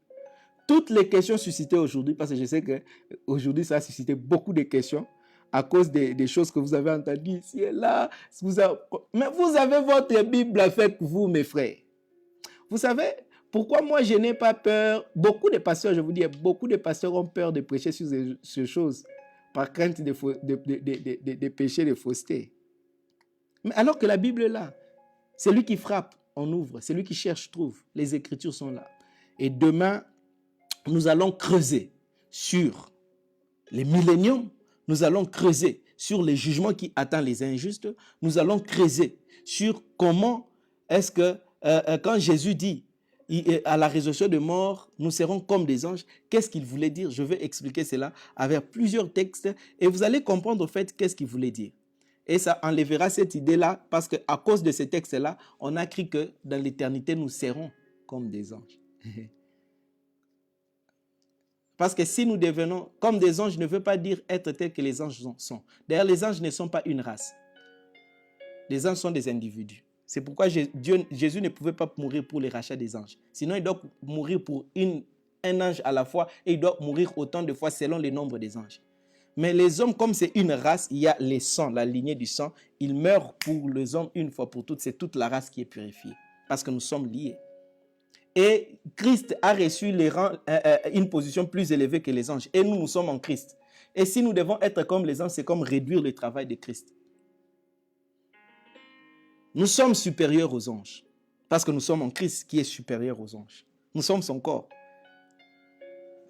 toutes les questions suscitées aujourd'hui, parce que je sais qu'aujourd'hui ça a suscité beaucoup de questions à cause des choses que vous avez entendues ici et là. Mais vous avez votre Bible avec vous, mes frères. Vous savez, pourquoi moi je n'ai pas peur? Beaucoup de pasteurs, je vous dis, beaucoup de pasteurs ont peur de prêcher sur ces choses par crainte de péchés, de fausseté. Mais alors que la Bible est là. C'est lui qui frappe, on ouvre. C'est lui qui cherche, trouve. Les Écritures sont là. Et demain, nous allons creuser sur les milléniums. Nous allons creuser sur les jugements qui attendent les injustes. Nous allons creuser sur comment est-ce que, quand Jésus dit à la résurrection de mort, nous serons comme des anges, qu'est-ce qu'il voulait dire? Je vais expliquer cela avec plusieurs textes et vous allez comprendre au fait qu'est-ce qu'il voulait dire. Et ça enlèvera cette idée-là parce qu'à cause de ces textes-là, on a cru que dans l'éternité, nous serons comme des anges. Parce que si nous devenons comme des anges, ne veut pas dire être tels que les anges sont. D'ailleurs, les anges ne sont pas une race. Les anges sont des individus. C'est pourquoi Jésus ne pouvait pas mourir pour les rachats des anges. Sinon, il doit mourir pour un ange à la fois et il doit mourir autant de fois selon le nombre des anges. Mais les hommes, comme c'est une race, il y a les sangs, la lignée du sang. Ils meurent pour les hommes une fois pour toutes. C'est toute la race qui est purifiée. Parce que nous sommes liés. Et Christ a reçu une position plus élevée que les anges. Et nous sommes en Christ. Et si nous devons être comme les anges, c'est comme réduire le travail de Christ. Nous sommes supérieurs aux anges. Parce que nous sommes en Christ qui est supérieur aux anges. Nous sommes son corps.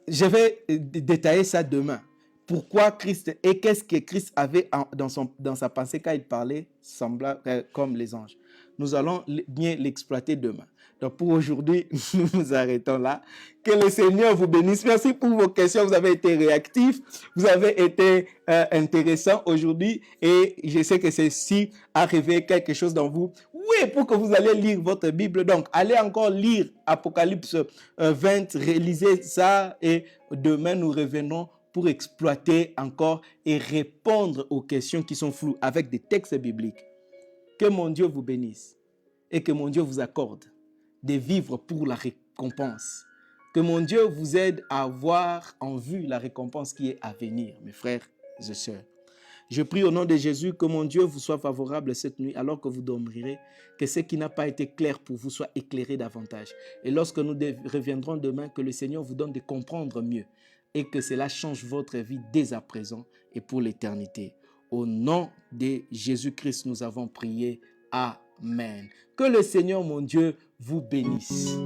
Je vais détailler ça demain. Pourquoi Christ et qu'est-ce que Christ avait dans sa pensée quand il parlait semblable comme les anges. Nous allons bien l'exploiter demain. Donc pour aujourd'hui, nous nous arrêtons là. Que le Seigneur vous bénisse. Merci pour vos questions. Vous avez été réactifs. Vous avez été intéressants aujourd'hui. Et je sais que ceci a réveillé quelque chose dans vous. Oui, pour que vous allez lire votre Bible. Donc, allez encore lire Apocalypse 20. Réalisez ça. Et demain, nous revenons pour exploiter encore et répondre aux questions qui sont floues avec des textes bibliques. Que mon Dieu vous bénisse et que mon Dieu vous accorde de vivre pour la récompense. Que mon Dieu vous aide à avoir en vue la récompense qui est à venir, mes frères et sœurs. Je prie au nom de Jésus que mon Dieu vous soit favorable cette nuit alors que vous dormirez, que ce qui n'a pas été clair pour vous soit éclairé davantage. Et lorsque nous reviendrons demain, que le Seigneur vous donne de comprendre mieux et que cela change votre vie dès à présent et pour l'éternité. Au nom de Jésus-Christ, nous avons prié. Amen. Que le Seigneur, mon Dieu, vous bénisse.